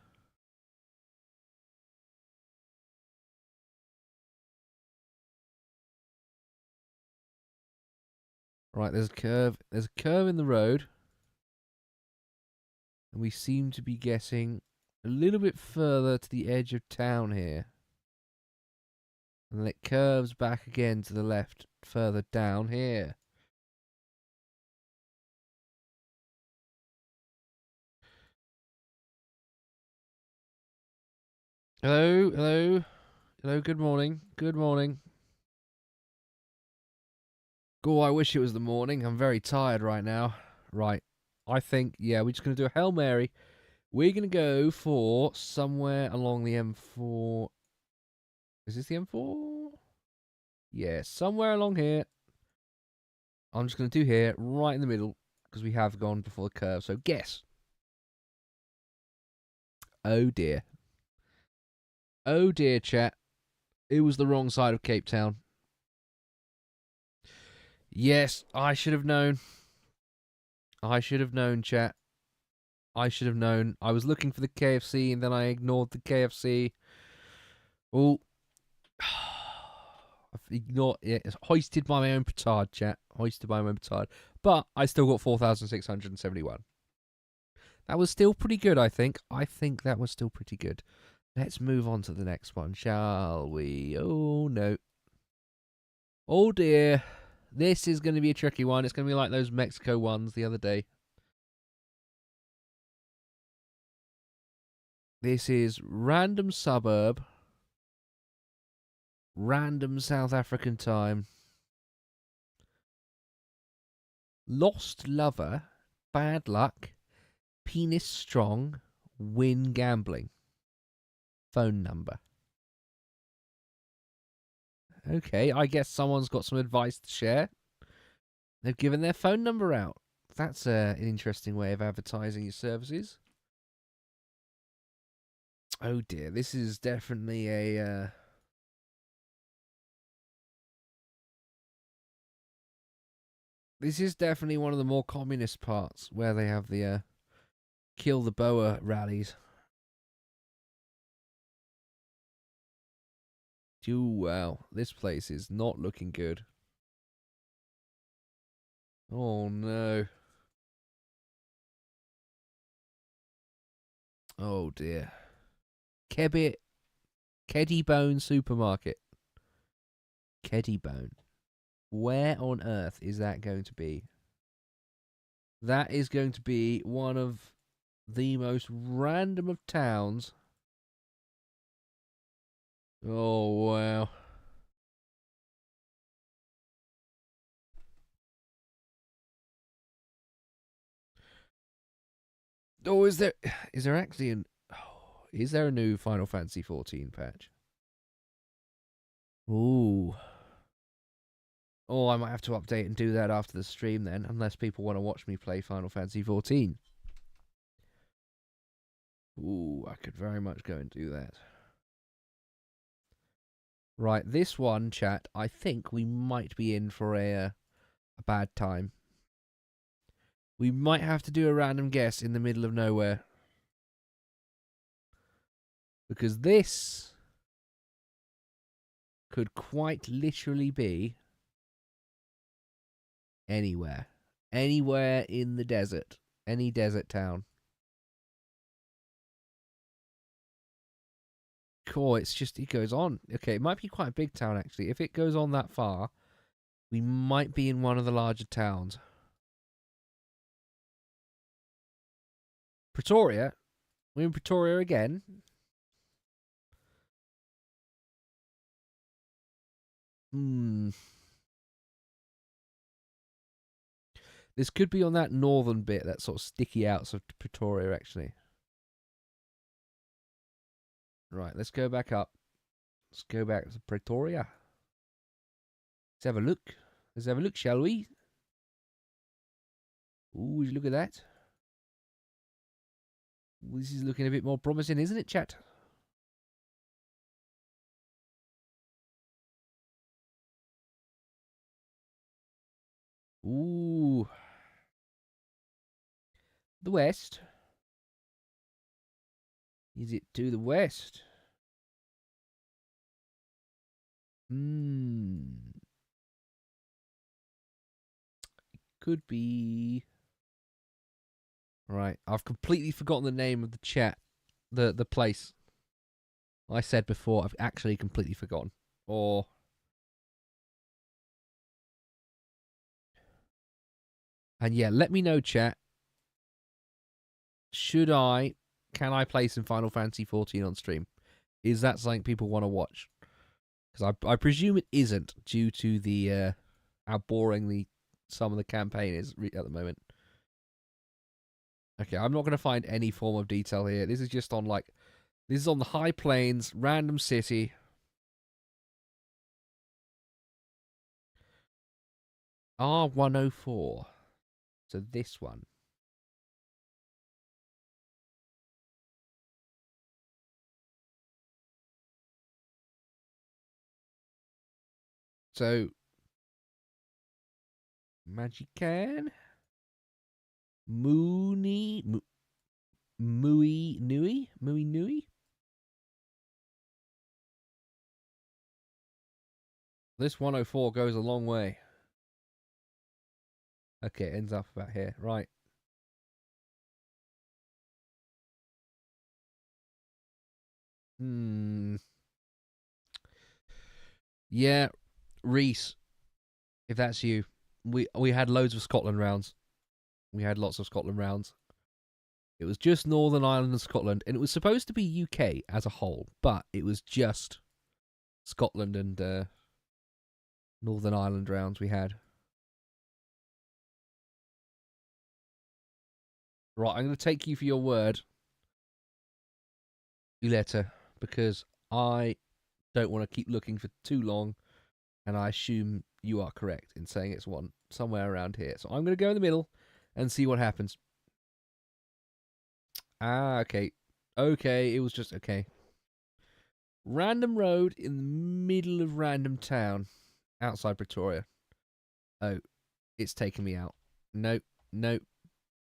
Right, there's a curve. There's a curve in the road. And we seem to be getting a little bit further to the edge of town here. And then it curves back again to the left, further down here. Hello, good morning. Oh, I wish it was the morning. I'm very tired right now. Right, I think, yeah, we're just going to do a Hail Mary. We're going to go for somewhere along the M4. Is this the M4? Yeah, somewhere along here. I'm just going to do here, right in the middle, because we have gone before the curve. So guess. Oh dear. Oh dear, chat. It was the wrong side of Cape Town. Yes, I should have known. Chat. I should have known. I was looking for the KFC and then I ignored the KFC. Oh. I've ignored it. It's hoisted by my own petard, chat. Hoisted by my own petard. But I still got 4,671. That was still pretty good, I think. I think that was still pretty good. Let's move on to the next one, shall we? Oh, no. Oh, dear. This is going to be a tricky one. It's going to be like those Mexico ones the other day. This is random suburb, random South African time. Lost lover, bad luck, penis strong, win gambling. Phone number. Okay, I guess someone's got some advice to share. They've given their phone number out. That's an interesting way of advertising your services. Oh dear, this is definitely a... This is definitely one of the more communist parts where they have the kill the Boer rallies. Oh wow, this place is not looking good. Oh no. Oh dear. Keddybone Supermarket. Keddybone. Where on earth is that going to be? That is going to be one of the most random of towns. Oh, wow. Oh, is there actually is there a new Final Fantasy 14 patch? Ooh. Oh, I might have to update and do that after the stream then, unless people want to watch me play Final Fantasy 14. Ooh, I could very much go and do that. Right, this one, chat, I think we might be in for a bad time. We might have to do a random guess in the middle of nowhere. Because this could quite literally be anywhere. Anywhere in the desert. Any desert town. Cool, it's just, it goes on. Okay, it might be quite a big town, actually. If it goes on that far, we might be in one of the larger towns. Pretoria? We're in Pretoria again? This could be on that northern bit, that sort of sticky outs of Pretoria, actually. Right, let's go back up. Let's go back to Pretoria. Let's have a look. Let's have a look, shall we? Ooh, look at that. This is looking a bit more promising, isn't it, chat? Ooh. The west. Is it to the west? Could be. Right, I've completely forgotten the name of the chat. The place. I said before, I've actually completely forgotten. Or... And yeah, let me know, chat. Can I play some Final Fantasy 14 on stream? Is that something people want to watch? Because I presume it isn't, due to the how boring some of the campaign is at the moment. Okay, I'm not going to find any form of detail here. This is just on this is on the high plains, random city. R104. So this one. So Magican, Mooney, Mooey Nui. This 104 goes a long way. Okay, it ends up about here. Right. Hmm. Yeah, Reese, if that's you. We had loads of Scotland rounds. We had lots of Scotland rounds. It was just Northern Ireland and Scotland, and it was supposed to be UK as a whole, but it was just Scotland and Northern Ireland rounds we had. Right, I'm going to take you for your word, Uletta, because I don't want to keep looking for too long, and I assume you are correct in saying it's one somewhere around here. So I'm going to go in the middle and see what happens. Ah, okay. Okay, it was just okay. Random road in the middle of random town outside Pretoria. Oh, it's taken me out. Nope, nope.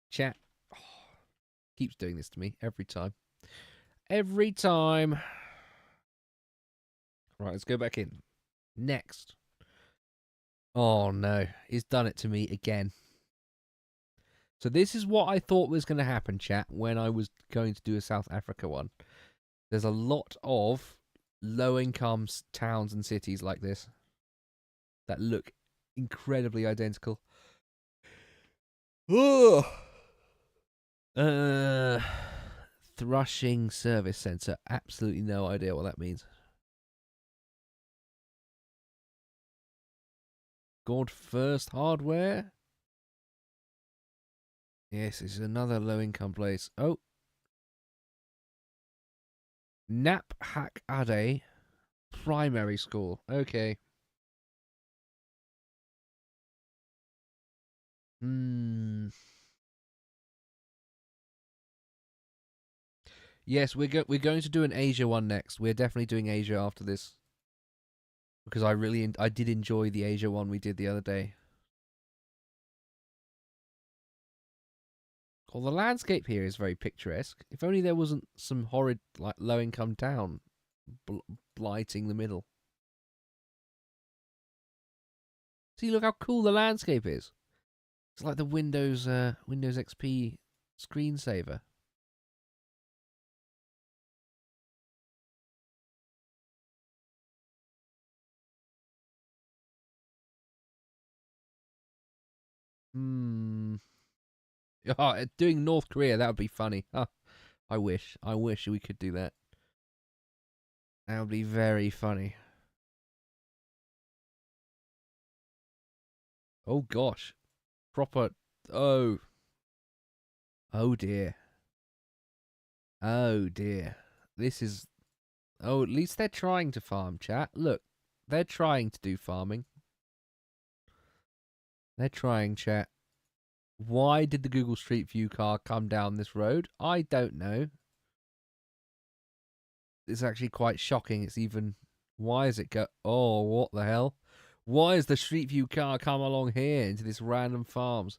Chat. Oh, keeps doing this to me every time. Every time. Right, let's go back in. Next. Oh no, it's done it to me again. So this is what I thought was going to happen, chat, when I was going to do a South Africa one. There's a lot of low-income towns and cities like this that look incredibly identical. Ugh. Thrushing service centre. Absolutely no idea what that means. God First Hardware. Yes, this is another low-income place. Oh. Nap Hack Ade Primary School. Okay. Yes, we're going to do an Asia one next. We're definitely doing Asia after this because I did enjoy the Asia one we did the other day. Well, the landscape here is very picturesque. If only there wasn't some horrid like low income town blighting the middle. See, look how cool the landscape is. It's like the Windows XP screensaver. Hmm. Oh, doing North Korea, that would be funny. Huh. I wish we could do that. That would be very funny. Oh gosh, proper. Oh, oh dear. Oh dear. This is. Oh, at least they're trying to farm, chat. Look, they're trying to do farming. They're trying, chat. Why did the Google Street View car come down this road? I don't know. It's actually quite shocking. It's even. Why is it go? Oh, what the hell? Why is the Street View car come along here into this random farms?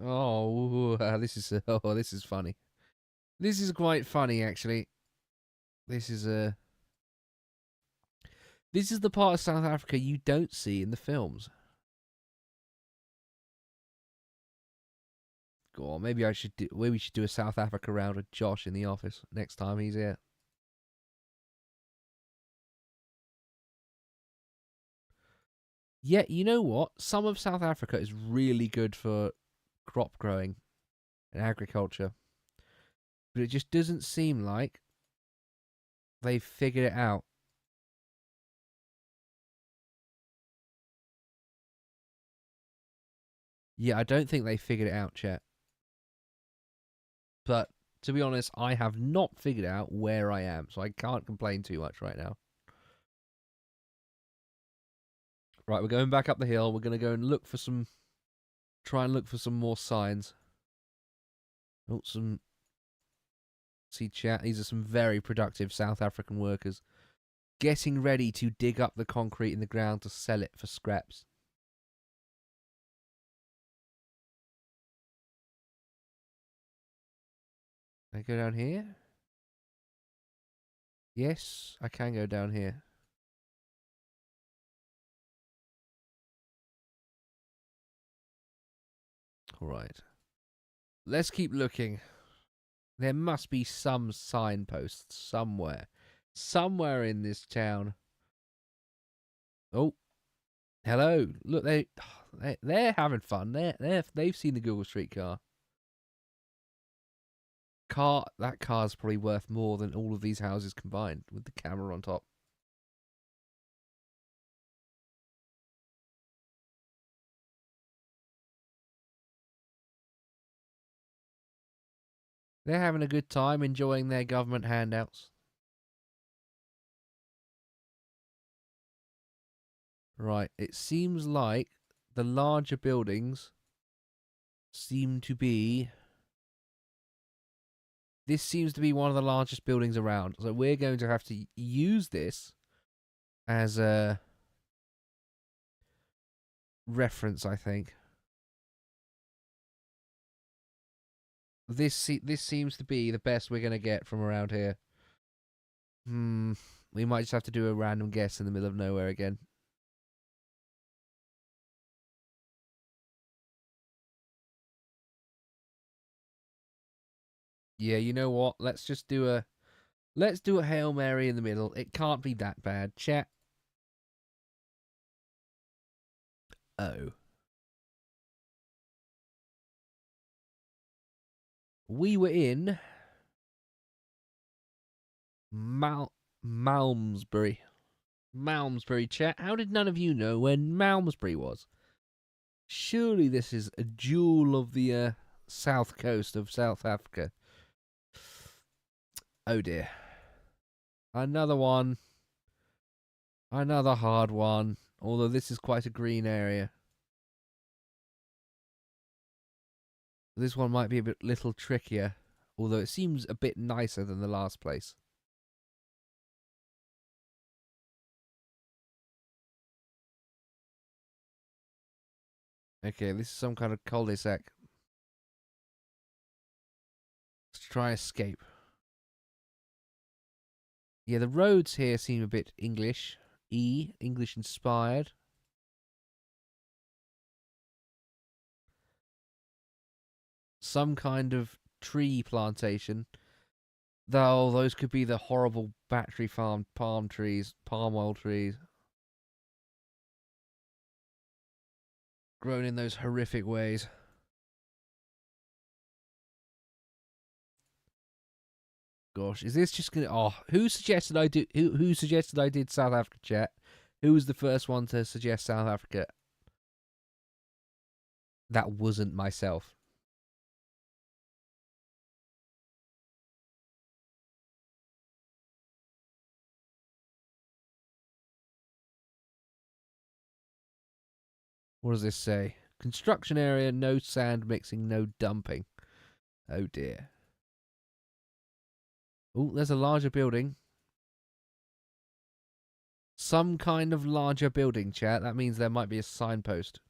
Oh, this is this is funny. This is quite funny, actually. This is this is the part of South Africa you don't see in the films. Go on, maybe we should do a South Africa round with Josh in the office next time he's here. Yeah, you know what? Some of South Africa is really good for crop growing and agriculture, but it just doesn't seem like they've figured it out. Yeah, I don't think they figured it out, Chet. But to be honest, I have not figured out where I am, so I can't complain too much right now. Right, we're going back up the hill. We're going to go and try and look for some more signs. Oh, see chat. These are some very productive South African workers getting ready to dig up the concrete in the ground to sell it for scraps. Can I go down here? Yes, I can go down here. All right. Let's keep looking. There must be some signposts somewhere. Somewhere in this town. Oh, hello. Look, they're having fun. They've seen the Google Street car. That car's probably worth more than all of these houses combined with the camera on top. They're having a good time enjoying their government handouts. Right, it seems like the larger buildings seem to be... This seems to be one of the largest buildings around. So we're going to have to use this as a reference, I think. This seems to be the best we're going to get from around here. We might just have to do a random guess in the middle of nowhere again. Yeah, you know what? Let's do a Hail Mary in the middle. It can't be that bad. Chat. Oh. We were in Malmesbury. Malmesbury, chat. How did none of you know where Malmesbury was? Surely this is a jewel of the south coast of South Africa. Oh dear. Another one. Another hard one. Although this is quite a green area. This one might be a little trickier. Although it seems a bit nicer than the last place. Okay, this is some kind of cul-de-sac. Let's try escape. Yeah, the roads here seem a bit English. English inspired. Some kind of tree plantation. Though those could be the horrible battery farmed palm oil trees. Grown in those horrific ways. Gosh, is this just gonna? Oh, who suggested I do? Who suggested I did South Africa, chat? Who was the first one to suggest South Africa? That wasn't myself. What does this say? Construction area, no sand mixing, no dumping. Oh dear. Oh, there's a larger building. Some kind of larger building, chat. That means there might be a signpost.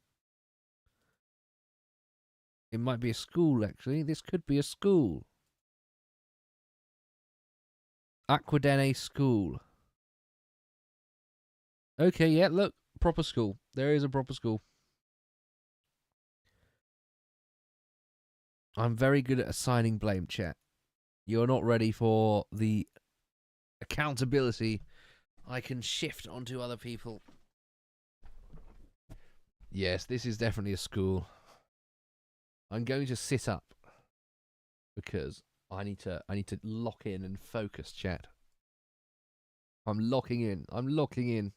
It might be a school, actually. This could be a school. Aquadene School. Okay, yeah, look. Proper school. There is a proper school. I'm very good at assigning blame, chat. You're not ready for the accountability I can shift onto other people. Yes, this is definitely a school. I'm going to sit up because I need to lock in and focus, chat. I'm locking in.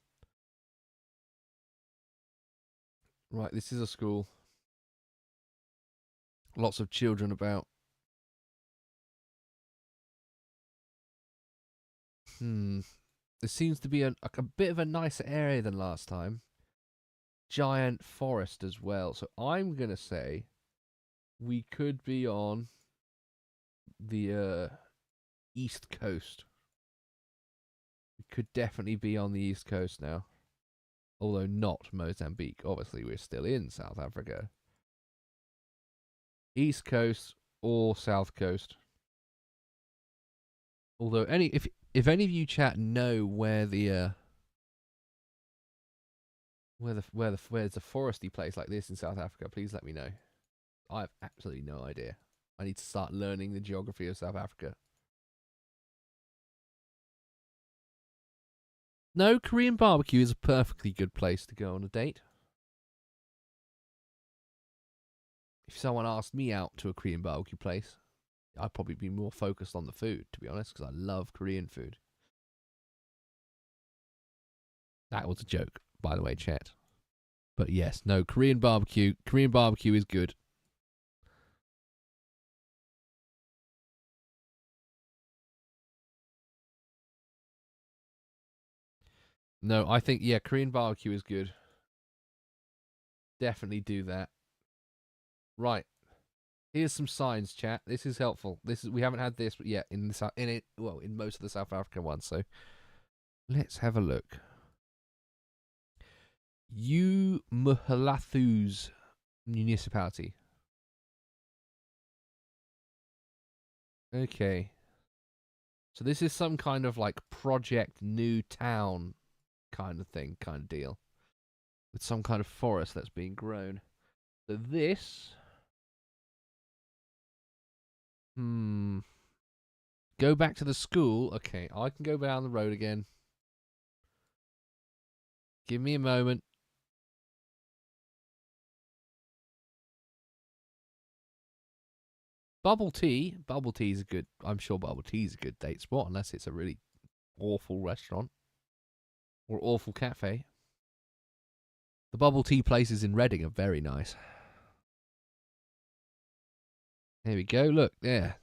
Right, this is a school. Lots of children about. There seems to be a bit of a nicer area than last time. Giant forest as well. So I'm going to say we could be on the east coast. We could definitely be on the east coast now. Although not Mozambique. Obviously, we're still in South Africa. East coast or south coast. Although if any of you chat know where the where's a foresty place like this in South Africa, please let me know. I have absolutely no idea. I need to start learning the geography of South Africa. No, Korean barbecue is a perfectly good place to go on a date. If someone asked me out to a Korean barbecue place, I'd probably be more focused on the food, to be honest, because I love Korean food. That was a joke, by the way, chat. But yes, no, Korean barbecue is good. No, I think, yeah, Korean barbecue is good. Definitely do that. Right. Here's some signs, chat. This is helpful. We haven't had this yet in most of the South African ones. So let's have a look. Umulathu's municipality. Okay. So this is some kind of like project new town kind of thing, kind of deal. With some kind of forest that's being grown. So this... Go back to the school. Okay, I can go down the road again. Give me a moment. Bubble tea. Bubble tea is a good... I'm sure bubble tea is a good date spot, unless it's a really awful restaurant. Or awful cafe. The bubble tea places in Reading are very nice. There we go. Look, there.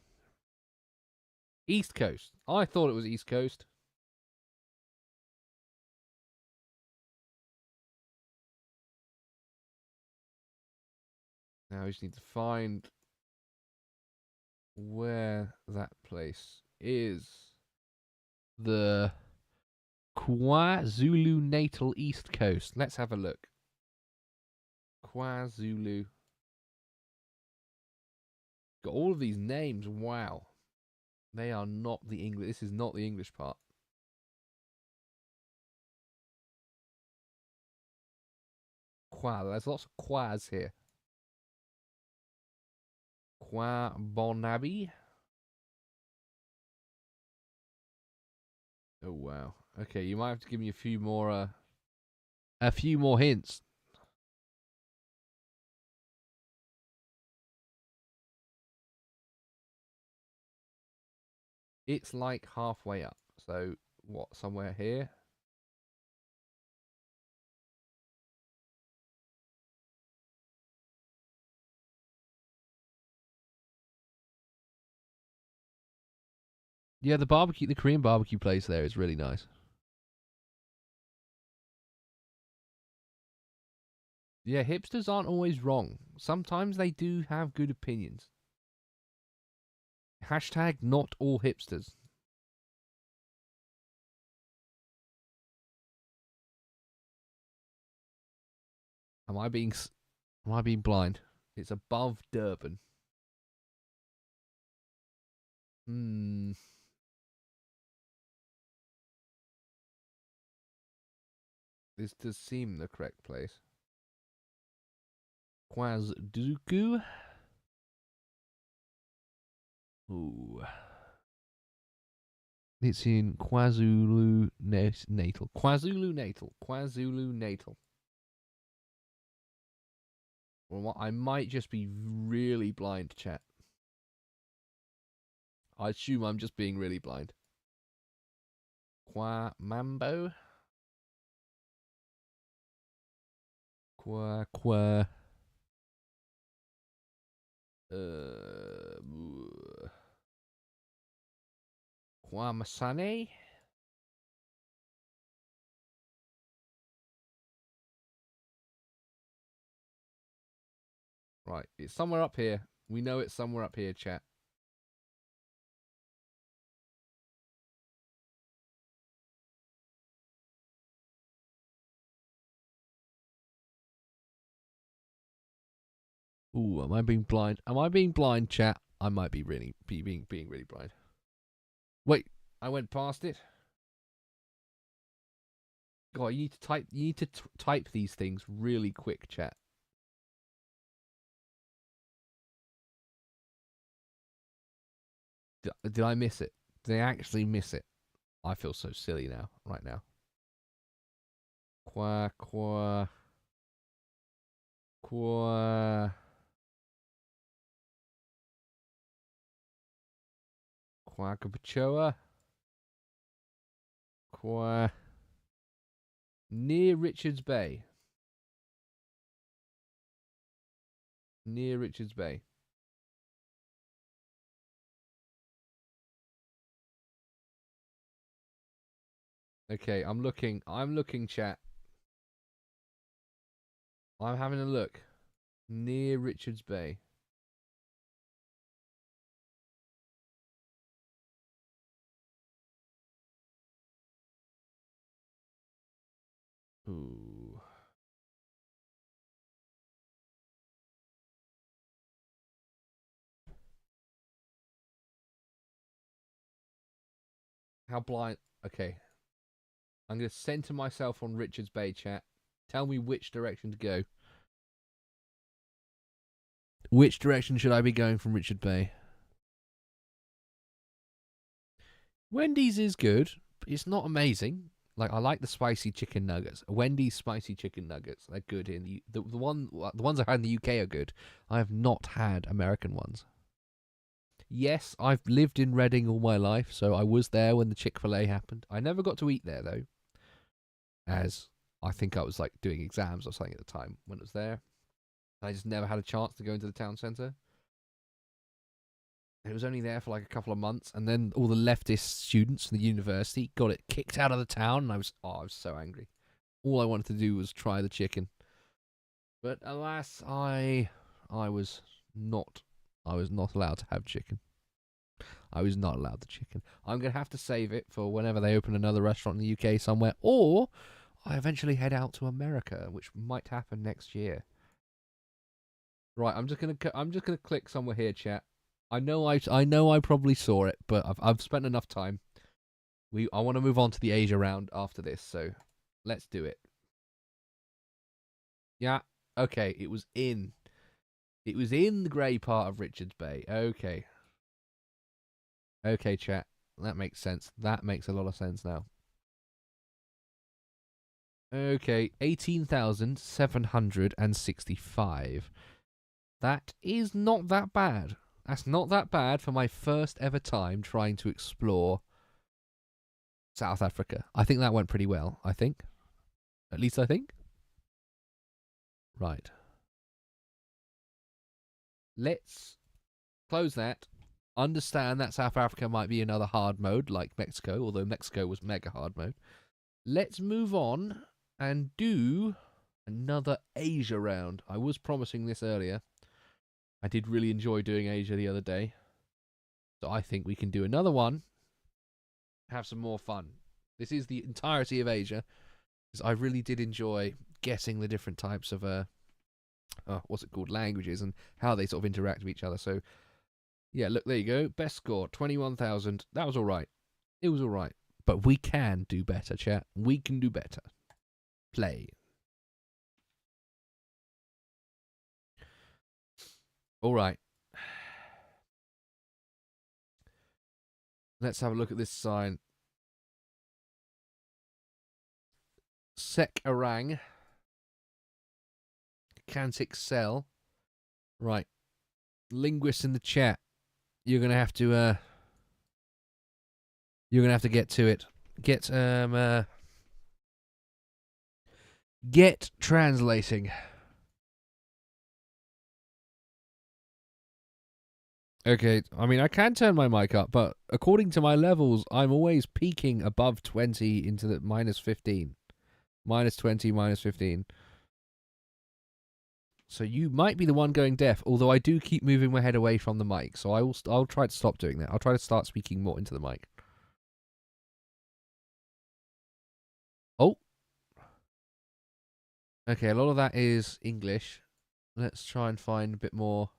East Coast. I thought it was East Coast. Now we just need to find where that place is. The KwaZulu-Natal East Coast. Let's have a look. KwaZulu. Got all of these names. Wow. They are not the English. This is not the English part. Kwa. There's lots of Kwas here. Kwabonabi. Oh wow. Okay, you might have to give me a few more hints. It's like halfway up. So what? Somewhere here. Yeah, the Korean barbecue place there is really nice. Yeah, hipsters aren't always wrong. Sometimes they do have good opinions. Hashtag not all hipsters. Am I being blind? It's above Durban. This does seem the correct place. KwaZulu. Ooh. It's in KwaZulu-Natal. KwaZulu-Natal. Well, I might just be really blind, chat. I assume I'm just being really blind. Kwamambo. Kwa. Kwamasane. Right, it's somewhere up here. We know it's somewhere up here, chat. Ooh, am I being blind? Am I being blind, chat? I might be being really blind. Wait, I went past it. God, you need to type these things really quick, chat. Did I miss it? Did I actually miss it? I feel so silly now, right now. Qua, qua, qua, Quackapachoa, qua, near Richards Bay. Near Richards Bay. Okay, I'm looking, chat. I'm having a look. Near Richards Bay. Ooh. How blind. Okay. I'm going to center myself on Richards Bay, chat. Tell me which direction to go. Which direction should I be going from Richard Bay? Wendy's is good, but it's not amazing. Like, I like the spicy chicken nuggets. Wendy's spicy chicken nuggets. They're good in the ones I had in the UK are good. I have not had American ones. Yes, I've lived in Reading all my life, so I was there when the Chick-fil-A happened. I never got to eat there though, as I think I was like doing exams or something at the time when it was there. I just never had a chance to go into the town centre. It was only there for like a couple of months, and then all the leftist students from the university got it kicked out of the town, and I was so angry. All I wanted to do was try the chicken, but alas, I was not allowed to have chicken. I was not allowed the chicken. I'm gonna have to save it for whenever they open another restaurant in the UK somewhere, or I eventually head out to America, which might happen next year. Right, I'm just gonna click somewhere here, chat. I know I probably saw it, but I've spent enough time. I want to move on to the Asia round after this, so let's do it. Yeah, okay. It was in the grey part of Richards Bay. Okay, chat. That makes sense. That makes a lot of sense now. Okay, 18,765. That is not that bad. That's not that bad for my first ever time trying to explore South Africa. I think that went pretty well, I think. At least I think. Right. Let's close that. Understand that South Africa might be another hard mode like Mexico, although Mexico was mega hard mode. Let's move on and do another Asia round. I was promising this earlier. I did really enjoy doing Asia the other day. So I think we can do another one. Have some more fun. This is the entirety of Asia. Because I really did enjoy guessing the different types of what's it called, languages, and how they sort of interact with each other. So yeah, look, there you go. Best score, 21,000. That was all right. It was all right. But we can do better, chat. We can do better. Play. All right. Let's have a look at this sign. Sekarang. Can't excel. Right. Linguists in the chat. You're gonna have to get to it. Get translating. Okay, I mean, I can turn my mic up, but according to my levels, I'm always peaking above 20 into the minus 15. Minus 20, minus 15. So you might be the one going deaf, although I do keep moving my head away from the mic, so I'll try to stop doing that. I'll try to start speaking more into the mic. Oh. Okay, a lot of that is English. Let's try and find a bit more.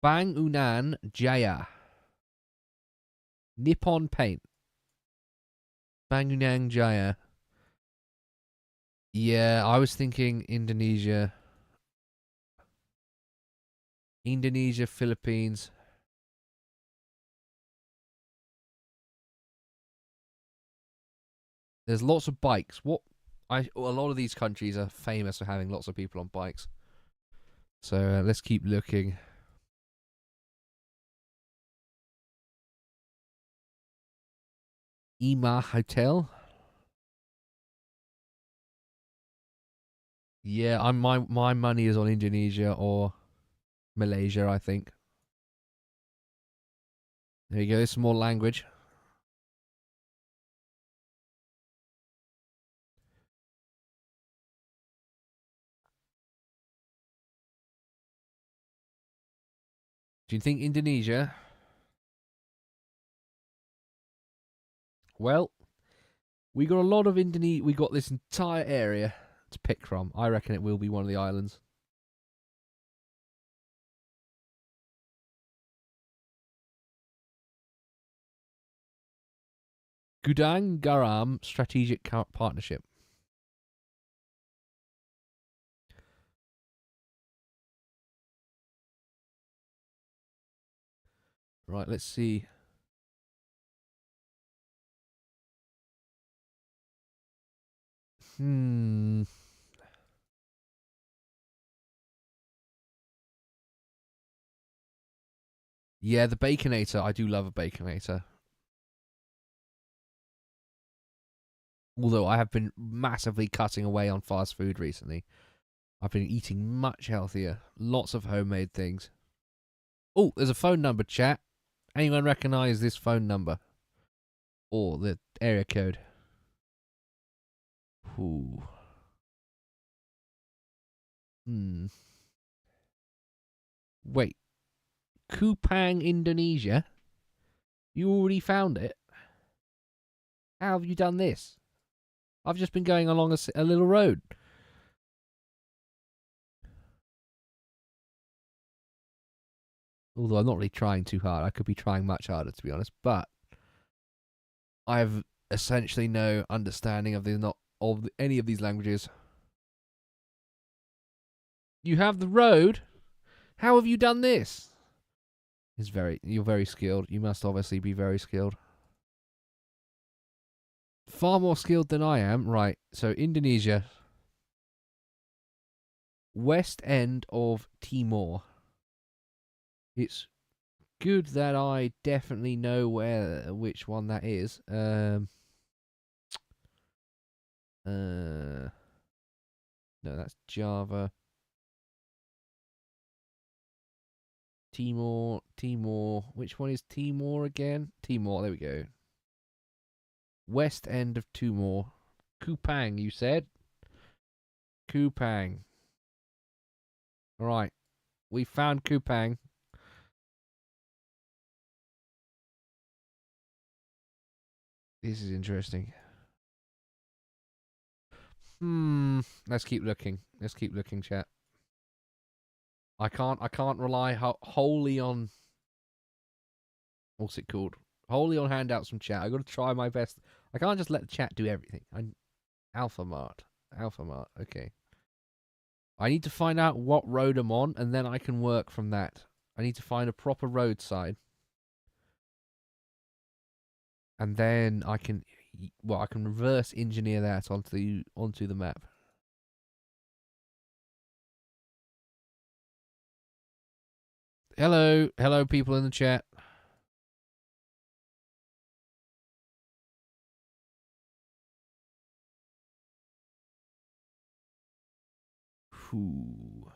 Bangunan Jaya. Nippon Paint. Bangunan Jaya. Yeah, I was thinking Indonesia. Indonesia, Philippines. There's lots of bikes. A lot of these countries are famous for having lots of people on bikes. So let's keep looking. Ima Hotel. Yeah, my money is on Indonesia or Malaysia, I think. There you go. There's some more language. Do you think Indonesia? Well, we got a lot of Indonesia. We got this entire area to pick from. I reckon it will be one of the islands. Gudang Garam Strategic Partnership. Right, let's see. Yeah, the Baconator. I do love a Baconator. Although I have been massively cutting away on fast food recently. I've been eating much healthier. Lots of homemade things. Oh, there's a phone number, chat. Anyone recognise this phone number? Or the area code? Ooh. Wait. Kupang, Indonesia? You already found it? How have you done this? I've just been going along a little road. Although I'm not really trying too hard. I could be trying much harder, to be honest. But I have essentially no understanding of any of these languages. You have the road? How have you done this? You're very skilled. You must obviously be very skilled. Far more skilled than I am. Right, so Indonesia. West end of Timor. It's good that I definitely know which one that is. No, that's Java. Timor. Which one is Timor again? Timor, there we go. West end of Timor. Kupang, you said? Kupang. Alright. We found Kupang. This is interesting. Let's keep looking. Chat. I can't rely wholly on what's it called? Wholly on handouts from chat. I got to try my best. I can't just let the chat do everything. Alpha Mart. Okay. I need to find out what road I'm on, and then I can work from that. I need to find a proper roadside, and then I can reverse engineer that onto the map. Hello, people in the chat. Ooh.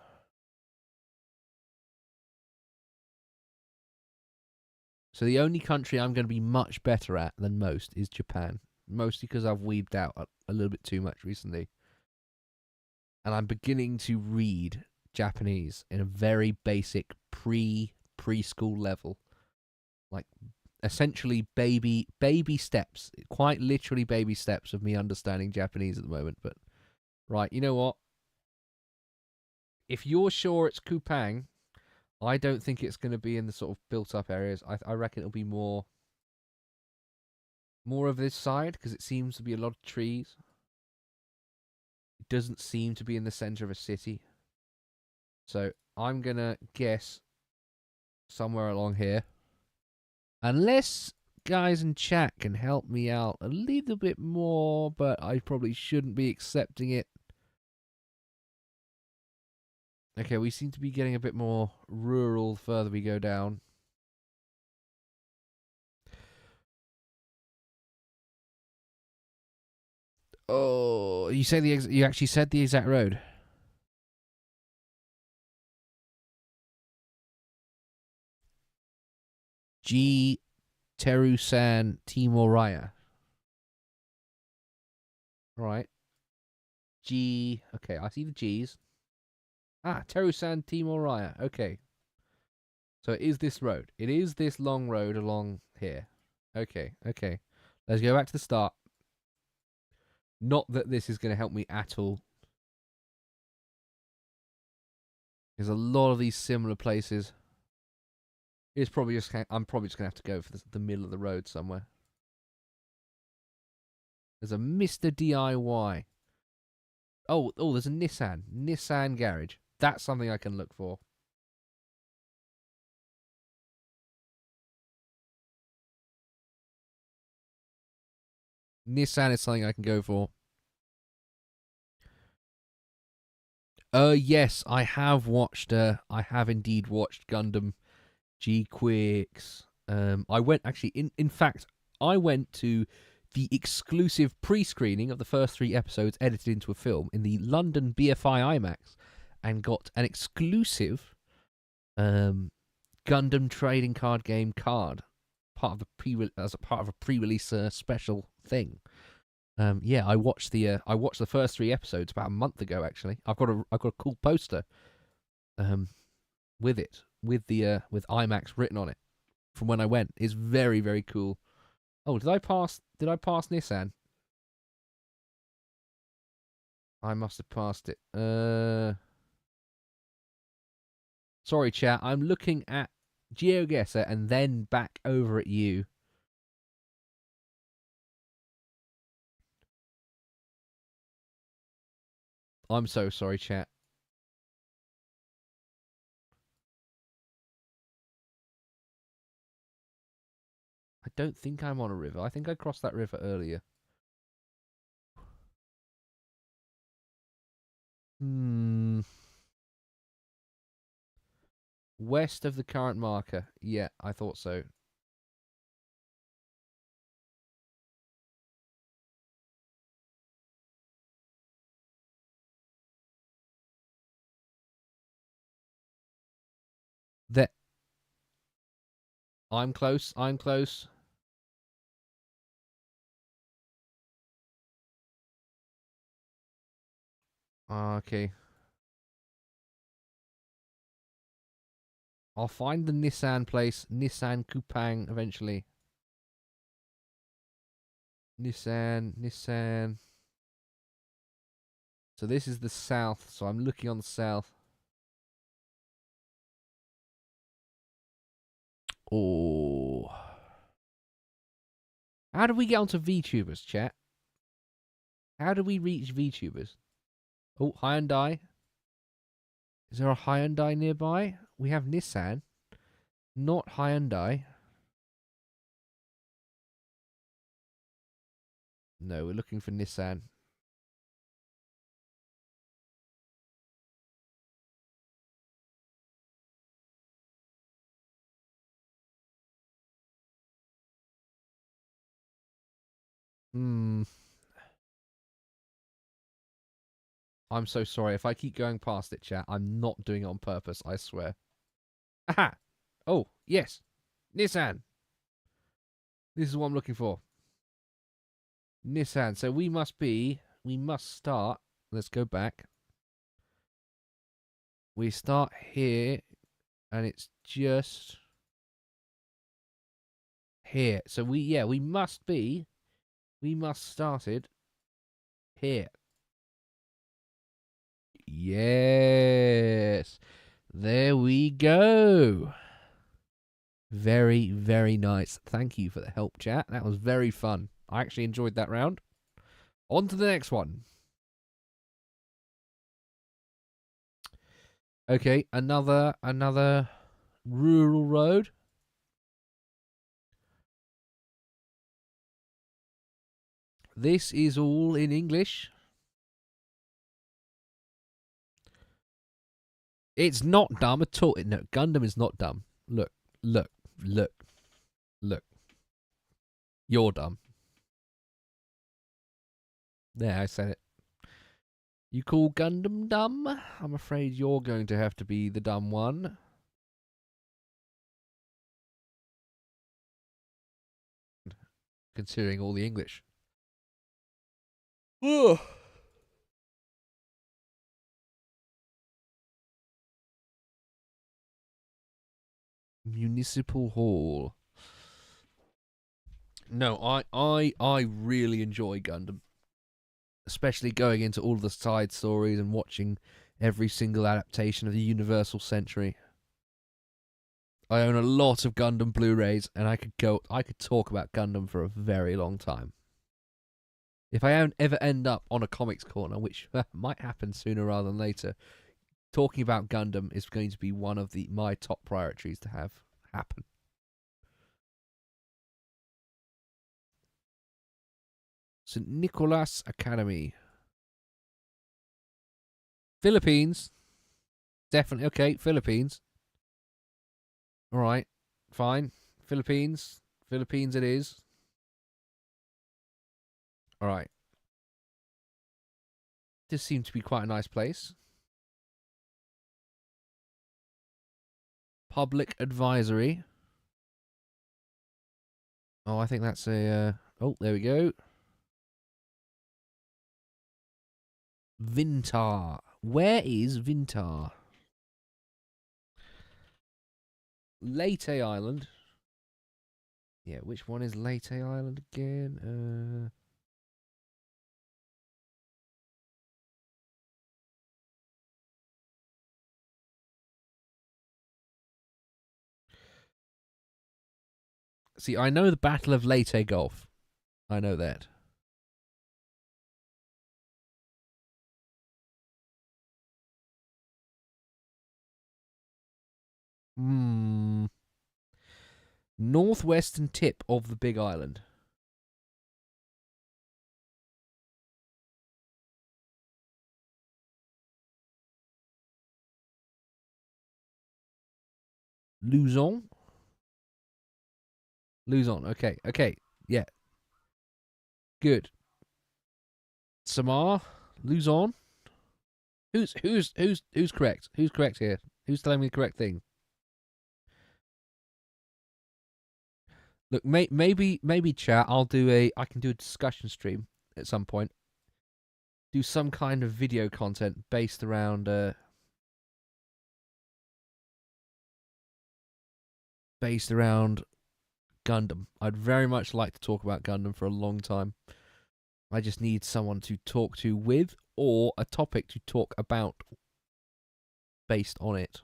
So the only country I'm going to be much better at than most is Japan. Mostly because I've weeded out a little bit too much recently. And I'm beginning to read Japanese in a very basic preschool level. Like, essentially baby steps. Quite literally baby steps of me understanding Japanese at the moment. But, right, you know what? If you're sure it's Kupang, I don't think it's going to be in the sort of built-up areas. I reckon it'll be more of this side, because it seems to be a lot of trees. It doesn't seem to be in the center of a city. So I'm going to guess somewhere along here. Unless guys in chat can help me out a little bit more, but I probably shouldn't be accepting it. Okay, we seem to be getting a bit more rural the further we go down. Oh, you actually said the exact road. G Terusan Timoraya. Right. G. Okay, I see the G's. Ah, Terusan Timoraya. Okay. So it is this road. It is this long road along here. Okay, okay. Let's go back to the start. Not that this is going to help me at all. There's a lot of these similar places. It's probably just I'm probably just going to have to go for the middle of the road somewhere. There's a Mr. DIY. Oh, there's a Nissan garage. That's something I can look for. Nissan is something I can go for. Yes, I have watched. I have indeed watched Gundam Geoguessr. I went actually. In fact, I went to the exclusive pre-screening of the first 3 episodes edited into a film in the London BFI IMAX, and got an exclusive Gundam trading card game card, as a part of a pre-release special thing. Yeah, I watched the first 3 episodes about a month ago. Actually, I've got a cool poster, with it with IMAX written on it from when I went. It's very, very cool. Oh, did I pass Nissan? I must have passed it. Sorry, chat. I'm looking at GeoGuessr and then back over at you. I'm so sorry, chat. I don't think I'm on a river. I think I crossed that river earlier. West of the current marker. Yeah, I thought so. That I'm close. I'm close. Okay. I'll find the Nissan place. Nissan Kupang eventually. Nissan. So this is the south. So I'm looking on the south. Oh. How do we get onto VTubers, chat? How do we reach VTubers? Oh, Hyundai. Is there a Hyundai nearby? We have Nissan. Not Hyundai. No, we're looking for Nissan. I'm so sorry. If I keep going past it, chat, I'm not doing it on purpose, I swear. Aha! Oh, yes. Nissan. This is what I'm looking for. Nissan. So we must start. Let's go back. We start here, and it's just here. So we must started here. Yes. There we go. Very, very nice. Thank you for the help, chat. That was very fun. I actually enjoyed that round. On to the next one. Okay, another Rural Road. This is all in English. It's not dumb at all. No, Gundam is not dumb. Look, look, look, look. You're dumb. There, I said it. You call Gundam dumb? I'm afraid you're going to have to be the dumb one. Considering all the English. Ugh. Municipal Hall. No, I really enjoy Gundam. Especially going into all of the side stories and watching every single adaptation of the Universal Century. I own a lot of Gundam Blu-rays, and I could talk about Gundam for a very long time. If I don't ever end up on a comics corner, which might happen sooner rather than later, talking about Gundam is going to be one of my top priorities to have happen. St. Nicholas Academy. Philippines. Definitely. Okay, Philippines. All right. Fine. Philippines. Philippines it is. All right. This seems to be quite a nice place. Public advisory. Oh, I think that's a... oh, there we go. Vintar. Where is Vintar? Leyte Island. Yeah, which one is Leyte Island again? See, I know the Battle of Leyte Gulf. I know that. Northwestern tip of the Big Island. Luzon? Luzon. Okay. Okay. Yeah. Good. Samar? Luzon? Who's correct? Who's correct here? Who's telling me the correct thing? Look, maybe chat. I can do a discussion stream at some point. Do some kind of video content based around Gundam. I'd very much like to talk about Gundam for a long time. I just need someone to talk to with, or a topic to talk about based on it.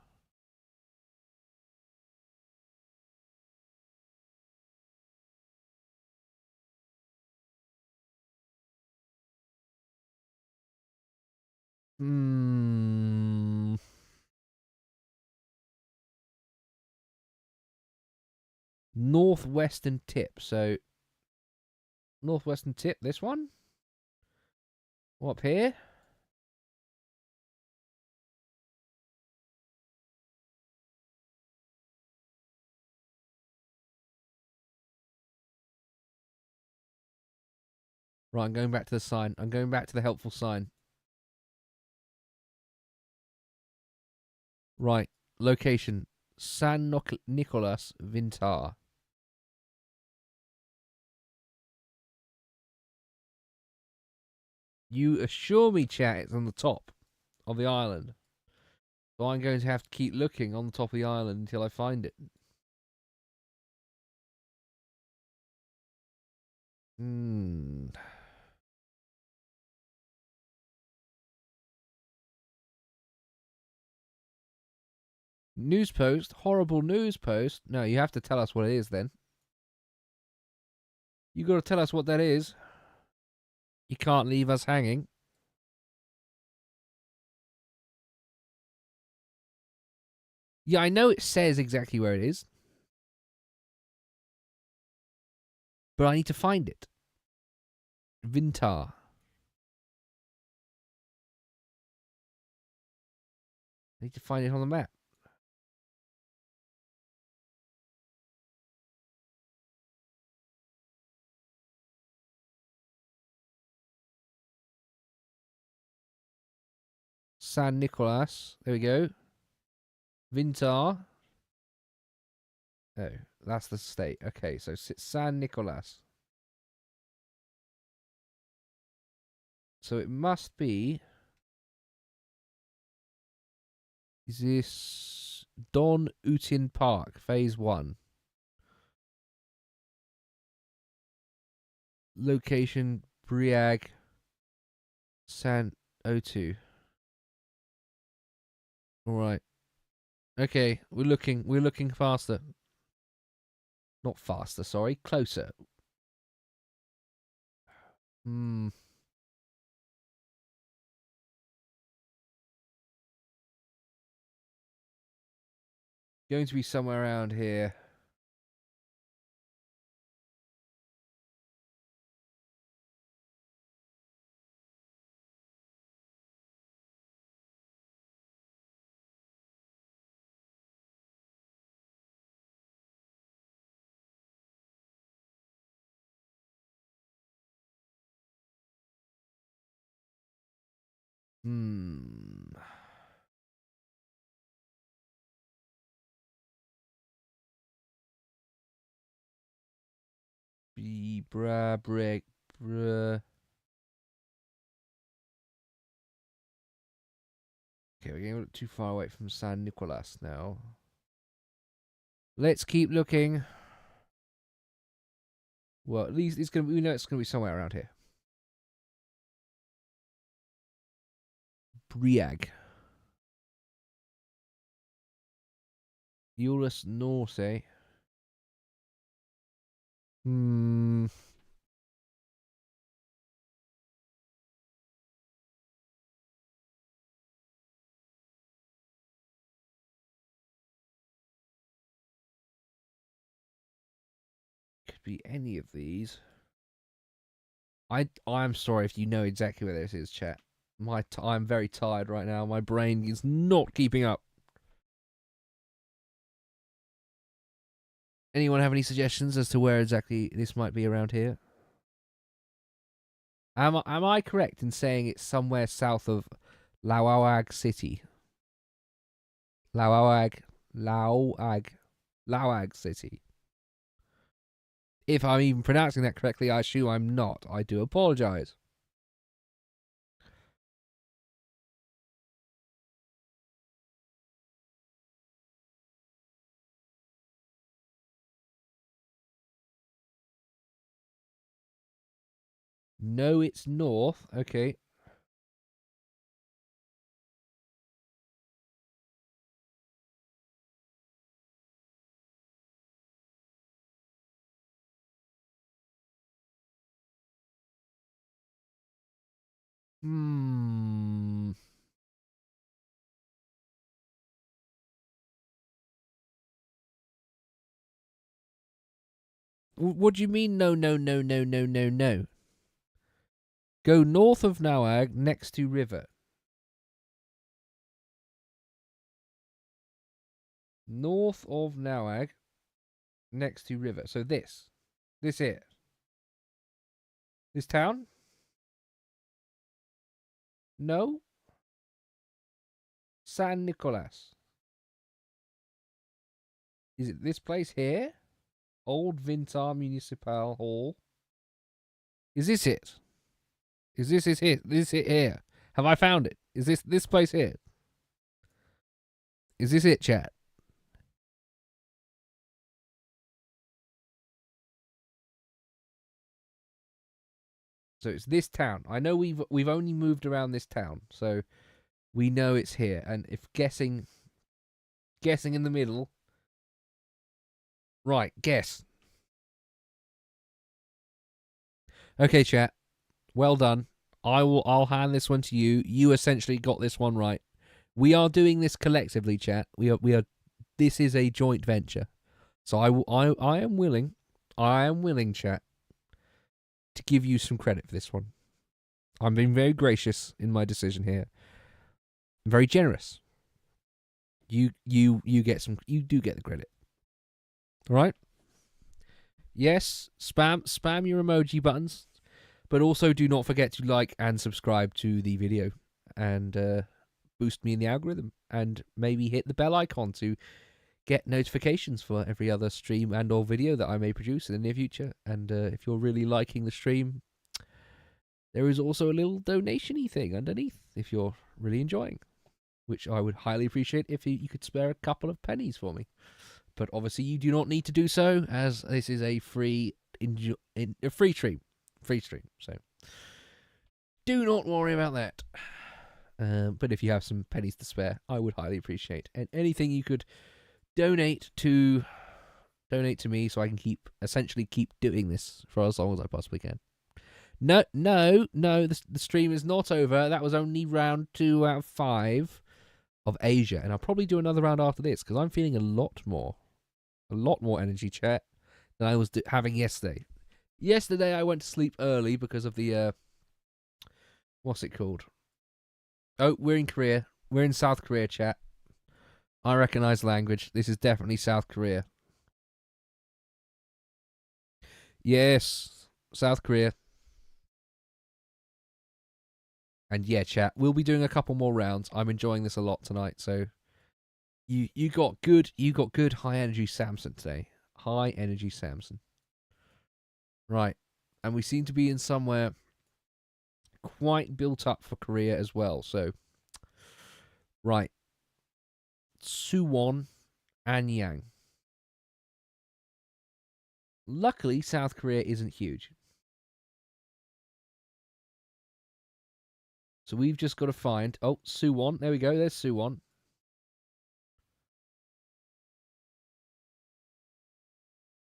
Northwestern tip. So, northwestern tip, this one? What, up here? Right, I'm going back to the sign. I'm going back to the helpful sign. Right, location. San Nicolas Vintar. You assure me, chat, it's on the top of the island. So I'm going to have to keep looking on the top of the island until I find it. News post? Horrible news post? No, you have to tell us what it is then. You got to tell us what that is. You can't leave us hanging. Yeah, I know it says exactly where it is. But I need to find it. Vintar. I need to find it on the map. San Nicolas. There we go. Vintar. Oh, that's the state. Okay, so San Nicolas. So it must be. Is this Don Utin Park, Phase 1? Location Briag San O2. Alright. Okay, we're looking faster. Not faster, sorry, closer. Hmm. Going to be somewhere around here. Hmm. Bra brick bra. Okay, we're getting a little too far away from San Nicolas now. Let's keep looking. Well, at least we know it's gonna be somewhere around here. Briag. Eurus Norse. Hmm. Could be any of these. I'm sorry if you know exactly where this is, chat. I'm very tired right now. My brain is not keeping up. Anyone have any suggestions as to where exactly this might be around here? Am I correct in saying it's somewhere south of Lauag City? Lauag City. If I'm even pronouncing that correctly, I assume I'm not. I do apologise. No, it's north. Okay. Hmm. What do you mean? No, no, no, no, no, no, no. Go north of Nauag, next to river. North of Nauag, next to river. So this here, this town. No, San Nicolas. Is it this place here? Old Vintar Municipal Hall. Is this it? Is this it? This it here? Have I found it? Is this place here? Is this it, chat? So it's this town. I know we've only moved around this town, so we know it's here. And if guessing in the middle, right? Guess. Okay, chat. Well done. I'll hand this one to you. You essentially got this one right. We are doing this collectively, chat. We are this is a joint venture. So I am willing, chat, to give you some credit for this one. I'm being very gracious in my decision here. I'm very generous. You get some. You do get the credit. All right. Yes, spam your emoji buttons, but also do not forget to like and subscribe to the video, and boost me in the algorithm, and maybe hit the bell icon to get notifications for every other stream and or video that I may produce in the near future. And if you're really liking the stream, there is also a little donation-y thing underneath if you're really enjoying, which I would highly appreciate if you could spare a couple of pennies for me. But obviously you do not need to do so, as this is a free stream. So do not worry about that. But if you have some pennies to spare, I would highly appreciate. And anything you could donate to me, so I can essentially keep doing this for as long as I possibly can. No, the stream is not over. That was only round 2 out of 5 of Asia, and I'll probably do another round after this because I'm feeling a lot more energy, chat, than I was having yesterday. Yesterday I went to sleep early because of the what's it called? Oh, we're in Korea. We're in South Korea, chat. I recognize language. This is definitely South Korea. Yes, South Korea. And yeah, chat, we'll be doing a couple more rounds. I'm enjoying this a lot tonight. So you got good high energy Samson today. High energy Samson. Right. And we seem to be in somewhere quite built up for Korea as well. So right. Suwon, Anyang. Luckily, South Korea isn't huge. So we've just got to find... Oh, Suwon. There we go. There's Suwon.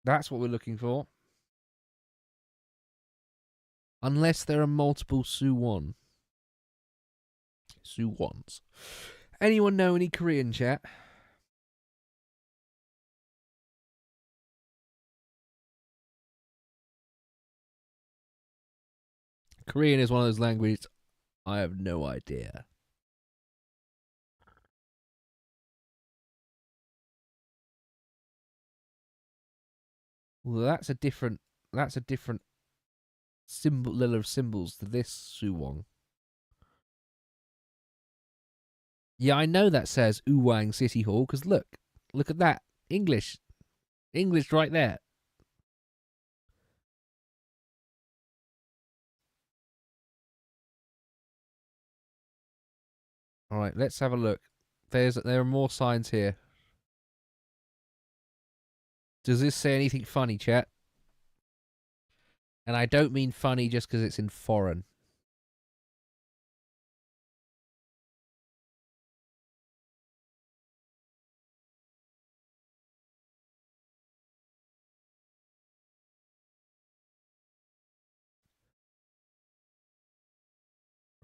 That's what we're looking for. Unless there are multiple Suwons. Anyone know any Korean, chat? Korean is one of those languages I have no idea. Well, that's a different letter of symbols to this Suwon. Yeah, I know that says Uwang City Hall because look at that English right there. All right, let's have a look. There are more signs here. Does this say anything funny, chat? And I don't mean funny just because it's in foreign.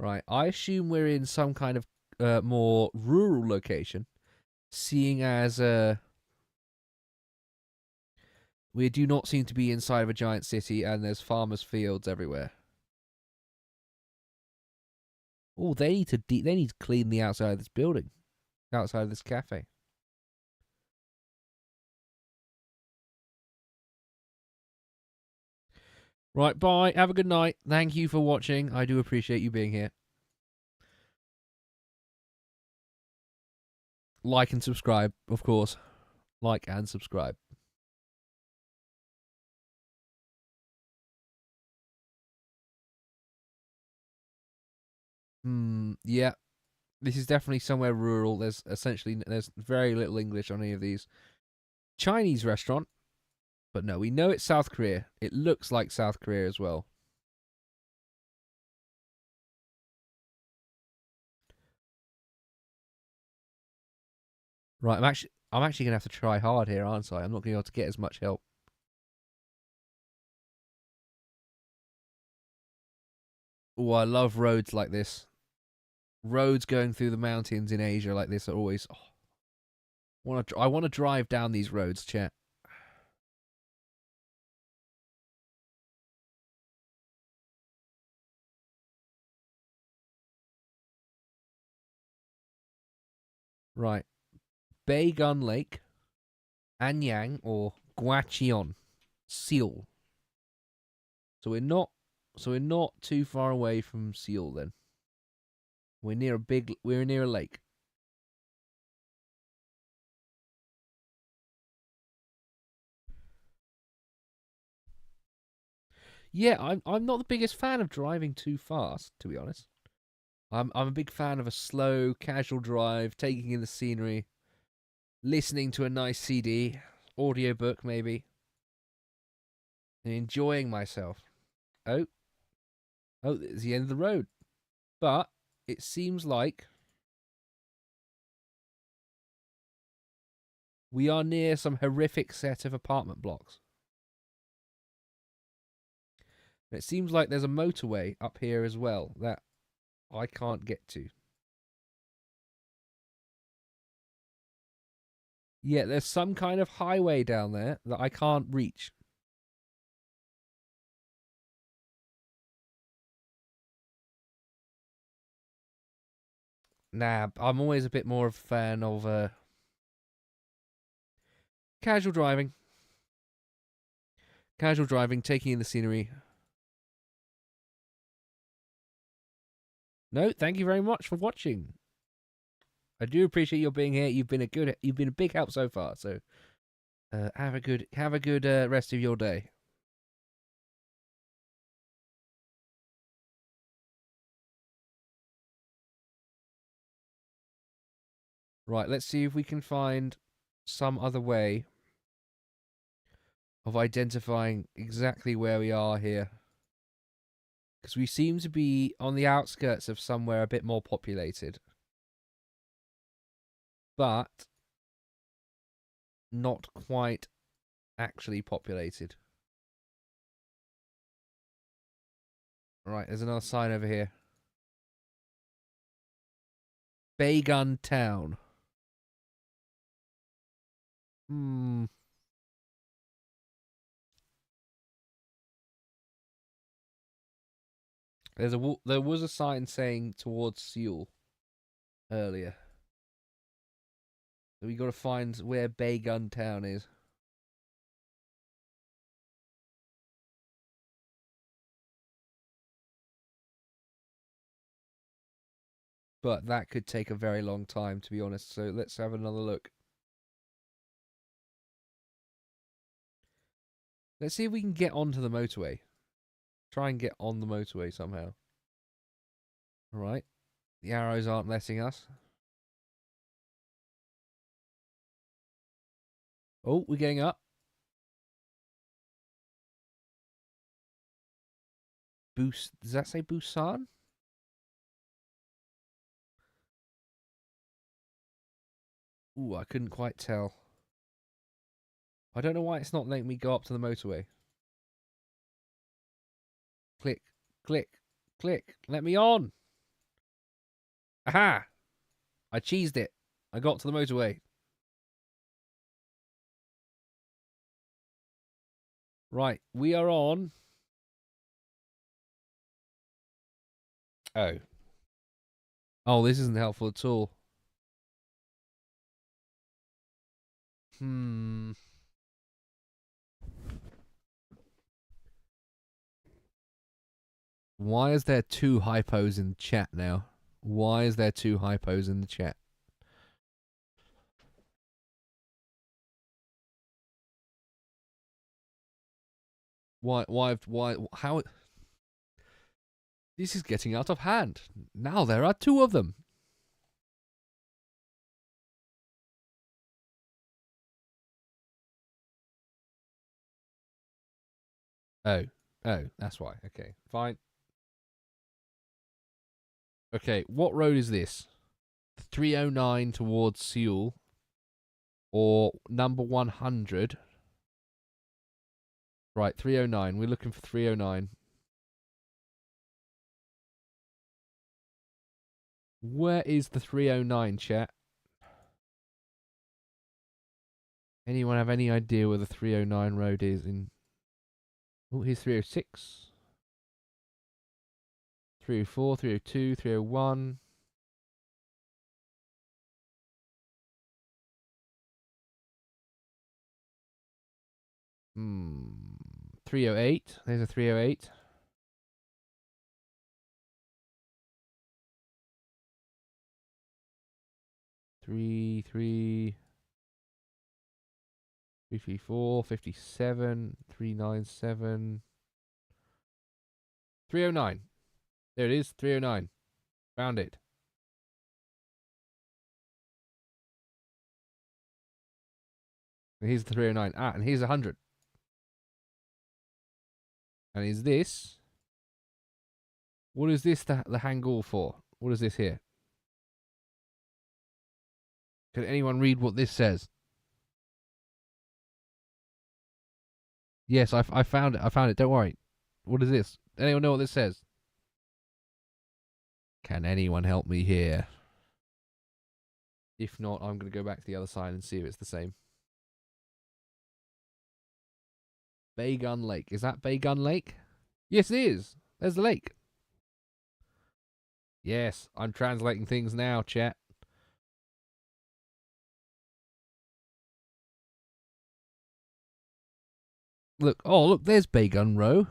Right, I assume we're in some kind of more rural location, seeing as we do not seem to be inside of a giant city and there's farmers' fields everywhere. Oh, they need to clean the outside of this building, outside of this cafe. Right, bye. Have a good night. Thank you for watching. I do appreciate you being here. Like and subscribe, of course. Like and subscribe. Yeah. This is definitely somewhere rural. There's very little English on any of these. Chinese restaurant. But no, we know it's South Korea. It looks like South Korea as well. Right, I'm actually gonna have to try hard here, aren't I? I'm not gonna be able to get as much help. Oh, I love roads like this. Roads going through the mountains in Asia like this are always I want to drive down these roads, chat. Right. Baygun Lake, Anyang, or Guachion, Seoul. So we're not too far away from Seoul then. We're near a lake. Yeah, I'm not the biggest fan of driving too fast, to be honest. I'm a big fan of a slow, casual drive, taking in the scenery, listening to a nice CD, audiobook maybe, and enjoying myself. Oh, it's the end of the road. But it seems like we are near some horrific set of apartment blocks. And it seems like there's a motorway up here as well that I can't get to. Yeah, there's some kind of highway down there that I can't reach. Nah, I'm always a bit more of a fan of casual driving. Casual driving, taking in the scenery. No, thank you very much for watching. I do appreciate your being here. You've been a big help so far. So have a good rest of your day. Right, let's see if we can find some other way of identifying exactly where we are here. Because we seem to be on the outskirts of somewhere a bit more populated. But not quite actually populated. Right, there's another sign over here. Baygun Town. Hmm. There was a sign saying towards Seoul earlier. So we got to find where Baygun Town is. But that could take a very long time, to be honest. So let's have another look. Let's see if we can get onto the motorway. Try and get on the motorway somehow. All right. The arrows aren't letting us. Oh, we're getting up. Boost. Does that say Busan? Ooh, I couldn't quite tell. I don't know why it's not letting me go up to the motorway. Click, click, click. Let me on. Aha! I cheesed it. I got to the motorway. Right, we are on. Oh. Oh, this isn't helpful at all. Hmm. Why is there two hypos in the chat now? Why is there two hypos in the chat? Why, how? This is getting out of hand. Now there are two of them. Oh, that's why. Okay, fine. Okay, what road is this? 309 towards Seoul, or number 100? Right, 309. We're looking for 309. Where is the 309, chat? Anyone have any idea where the 309 road is in... Oh, here's 306. 304, 302, 301. Hmm. 308. There's a 308. 334, 57, 397, 309. There it is, 309. Found it. And here's the 309. Ah, and here's 100. And is this... What is this, the Hangul for? What is this here? Can anyone read what this says? Yes, I found it. I found it. Don't worry. What is this? Anyone know what this says? Can anyone help me here? If not, I'm going to go back to the other side and see if it's the same. Baygun Lake. Is that Baygun Lake? Yes, it is. There's the lake. Yes, I'm translating things now, chat. Look, oh, look, there's Baygun Row.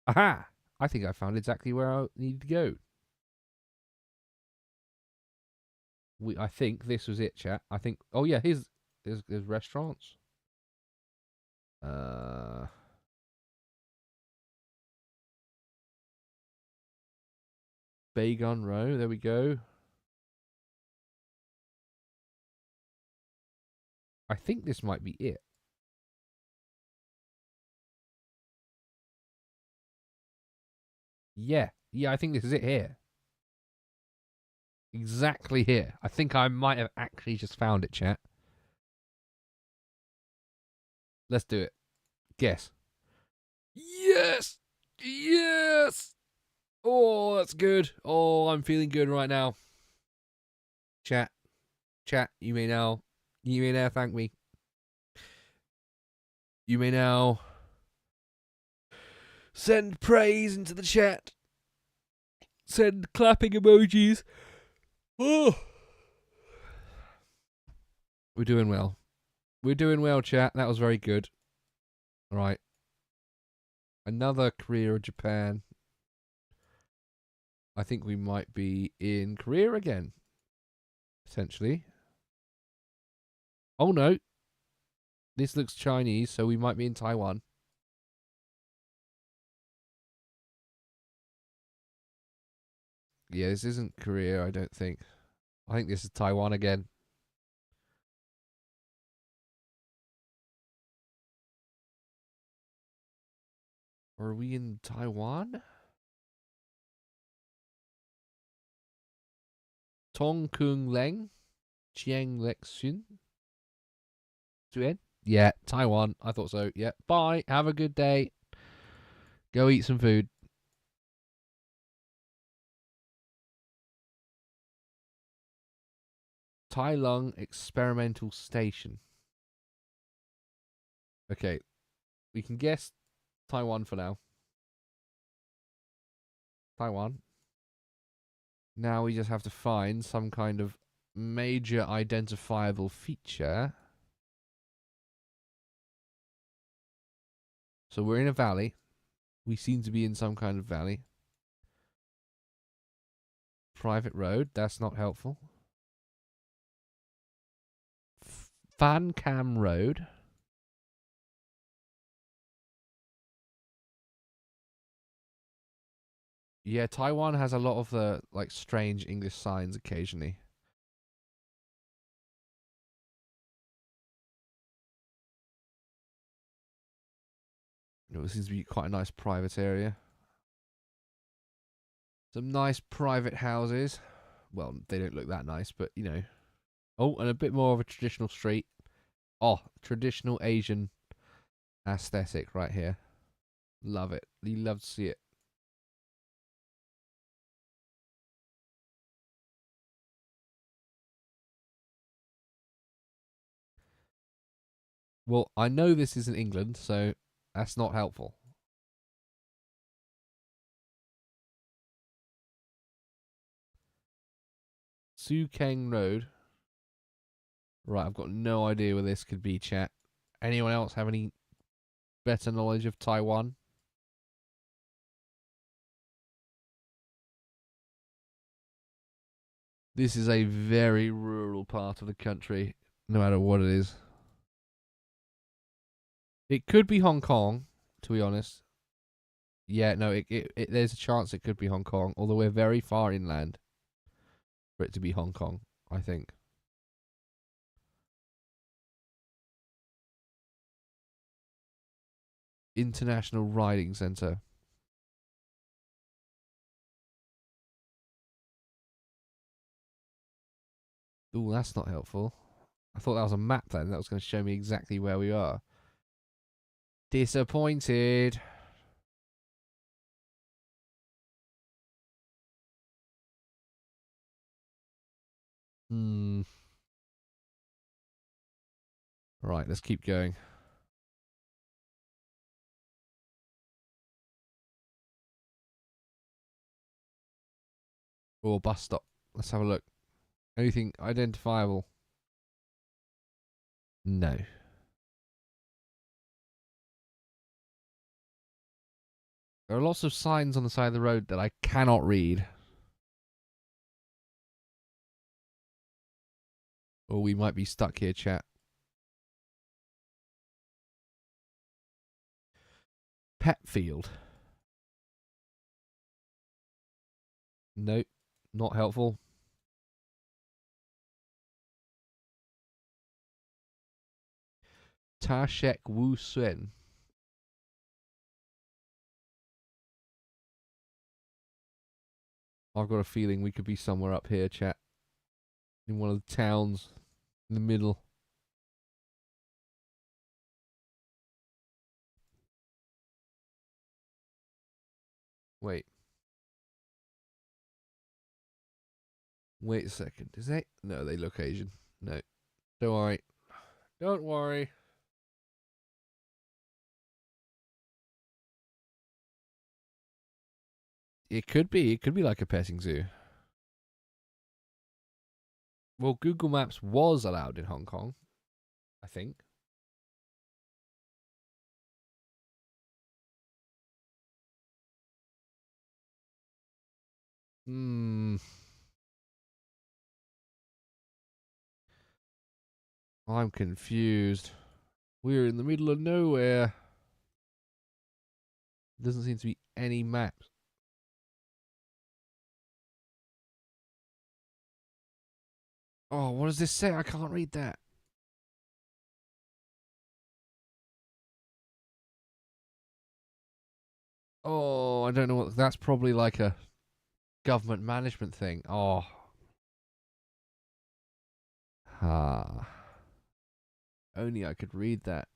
Aha! I think I found exactly where I needed to go. I think this was it, chat. I think... Oh, yeah, there's restaurants. Baygun Row, there we go. I think this might be it. Yeah, I think this is it here. Exactly here. I think I might have actually just found it, chat. Let's do it. Guess. Yes! Yes! Oh, that's good. Oh, I'm feeling good right now. Chat, you may now thank me. You may now send praise into the chat. Send clapping emojis. Oh. We're doing well. We're doing well, chat. That was very good. All right. Another Korea or Japan. I think we might be in Korea again. Potentially. Oh, no. This looks Chinese, so we might be in Taiwan. Yeah, this isn't Korea, I don't think. I think this is Taiwan again. Or are we in Taiwan? Tong Kung Leng? Chiang Lexun? Yeah, Taiwan. I thought so. Yeah. Bye. Have a good day. Go eat some food. Tai Lung Experimental Station. Okay. We can guess Taiwan for now. Taiwan. Now we just have to find some kind of major identifiable feature. So we're in a valley. We seem to be in some kind of valley. Private road. That's not helpful. Fan Cam Road. Yeah, Taiwan has a lot of the like strange English signs occasionally. It seems to be quite a nice private area. Some nice private houses. Well, they don't look that nice, but you know. Oh, and a bit more of a traditional street. Oh, traditional Asian aesthetic right here. Love it. You love to see it. Well, I know this isn't England, so that's not helpful. Su Keng Road. Right, I've got no idea where this could be, chat. Anyone else have any better knowledge of Taiwan? This is a very rural part of the country, no matter what it is. It could be Hong Kong, to be honest. Yeah, no, there's a chance it could be Hong Kong, although we're very far inland for it to be Hong Kong, I think. International Riding Centre. Ooh, that's not helpful. I thought that was a map then. That was going to show me exactly where we are. Disappointed. Hmm. Right, let's keep going. Or bus stop. Let's have a look. Anything identifiable? No. There are lots of signs on the side of the road that I cannot read. Or we might be stuck here, chat. Petfield. Nope. Not helpful. Ta Shek Wu Suen. I've got a feeling we could be somewhere up here, chat. In one of the towns in the middle. Wait. Wait a second. Is they? No, they look Asian. No. Don't worry. Don't worry. It could be. It could be like a petting zoo. Well, Google Maps was allowed in Hong Kong, I think. Hmm. I'm confused. We're in the middle of nowhere. Doesn't seem to be any maps. Oh, what does this say? I can't read that. Oh, I don't know what. That's probably like a government management thing. Oh. Ah. Only I could read that.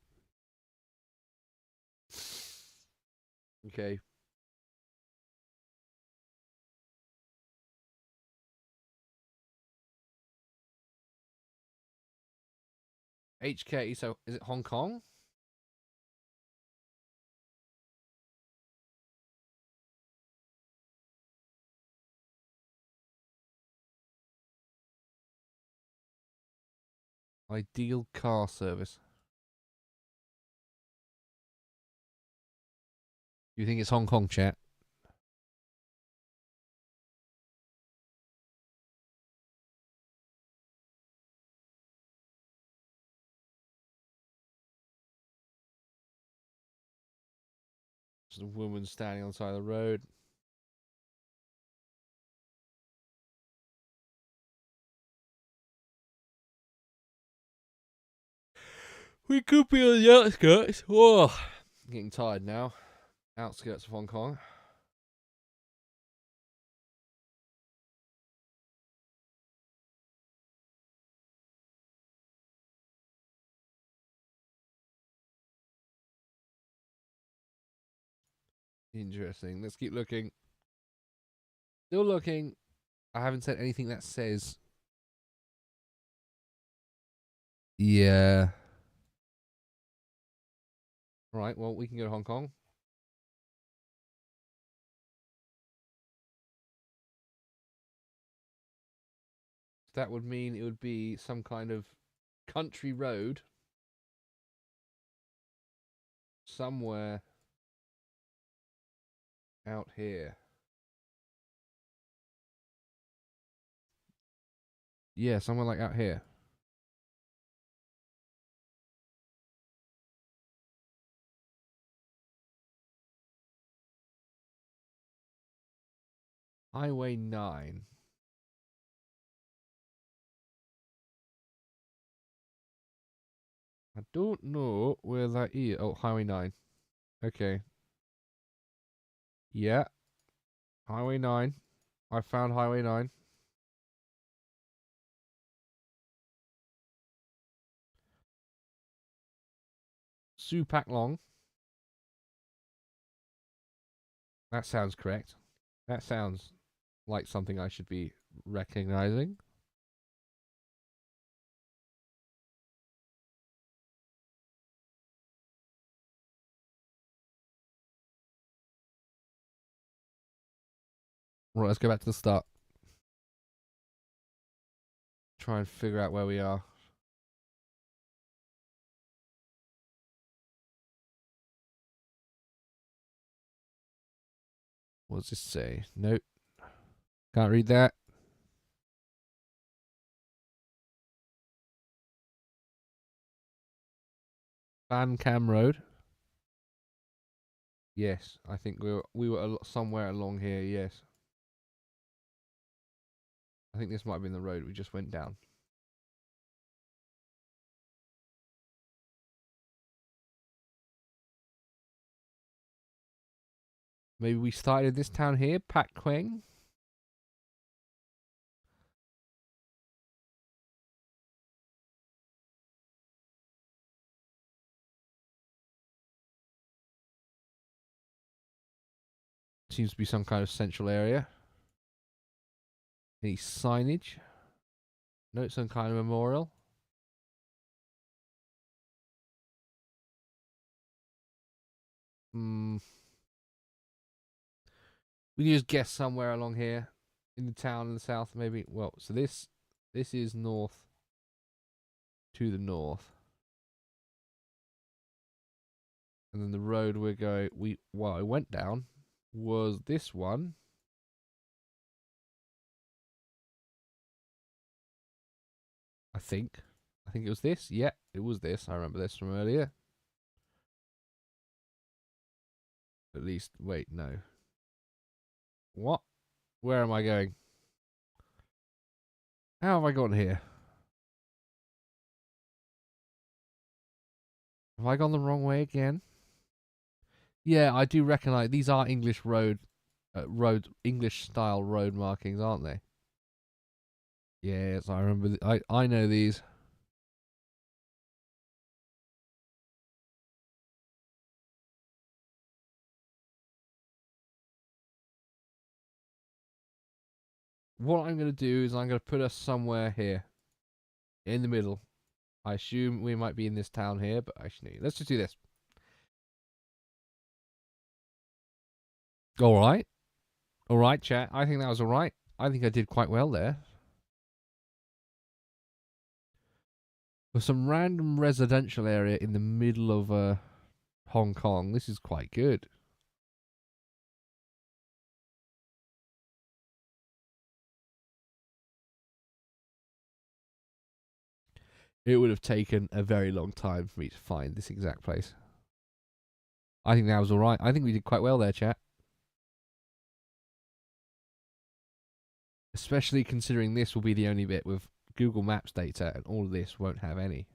Okay. HK, so is it Hong Kong? Ideal car service. You think it's Hong Kong, chat? Just a woman standing on the side of the road. We could be on the outskirts. Oh, I'm getting tired now. Outskirts of Hong Kong. Interesting. Let's keep looking. Still looking. I haven't said anything that says. Yeah. All right, well, we can go to Hong Kong. That would mean it would be some kind of country road somewhere out here. Yeah, somewhere like out here. Highway 9. I don't know where that is. Oh, Highway 9. Okay. Yeah. Highway 9. I found Highway 9. Supak Long. That sounds correct. That sounds like something I should be recognizing. Right, let's go back to the start. Try and figure out where we are. What does this say? Nope. Can't read that. Ban Cam Road. Yes, I think we were somewhere along here. Yes, I think this might have been the road we just went down. Maybe we started this town here, Pat Quang. Seems to be some kind of central area. Any signage? No, some kind of memorial. We can just guess somewhere along here in the town in the south, maybe. Well, so this is north to the north, and then the road we're going. I went down was this one. I think it was this. Yeah, it was this. I remember this from earlier. At least, wait, no. What? Where am I going? How have I gotten here? Have I gone the wrong way again? Yeah, I do recognise these are English English style road markings, aren't they? Yes, I remember. I know these. What I'm going to do is I'm going to put us somewhere here in the middle. I assume we might be in this town here, but actually, let's just do this. All right, chat. I think that was all right. I think I did quite well there. There's some random residential area in the middle of Hong Kong. This is quite good. It would have taken a very long time for me to find this exact place. I think that was all right. I think we did quite well there, chat. Especially considering this will be the only bit with Google Maps data and all of this won't have any.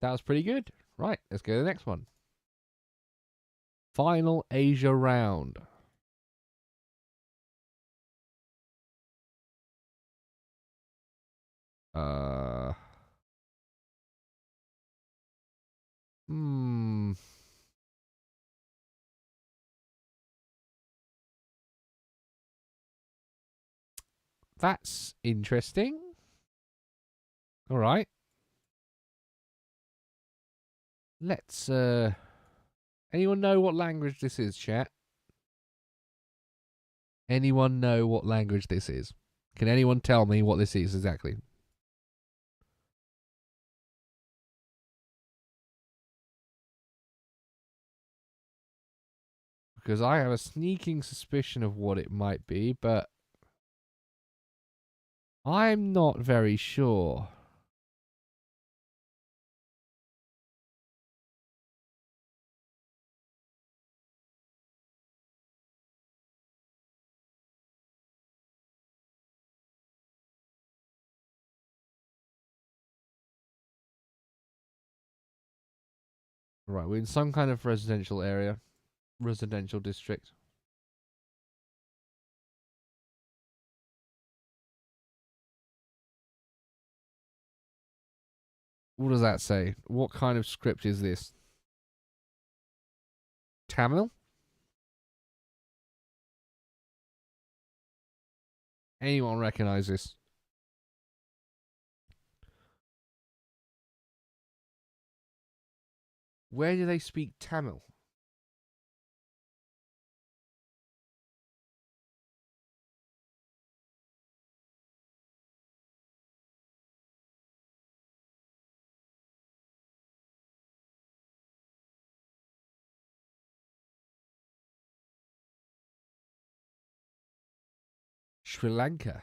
That was pretty good. Right, let's go to the next one. Final Asia round. That's interesting. All right. Let's Anyone know what language this is, chat? Anyone know what language this is? Can anyone tell me what this is exactly? Because I have a sneaking suspicion of what it might be, but I'm not very sure. Right, we're in some kind of residential area. Residential district. What does that say? What kind of script is this? Tamil? Anyone recognize this? Where do they speak Tamil? Sri Lanka.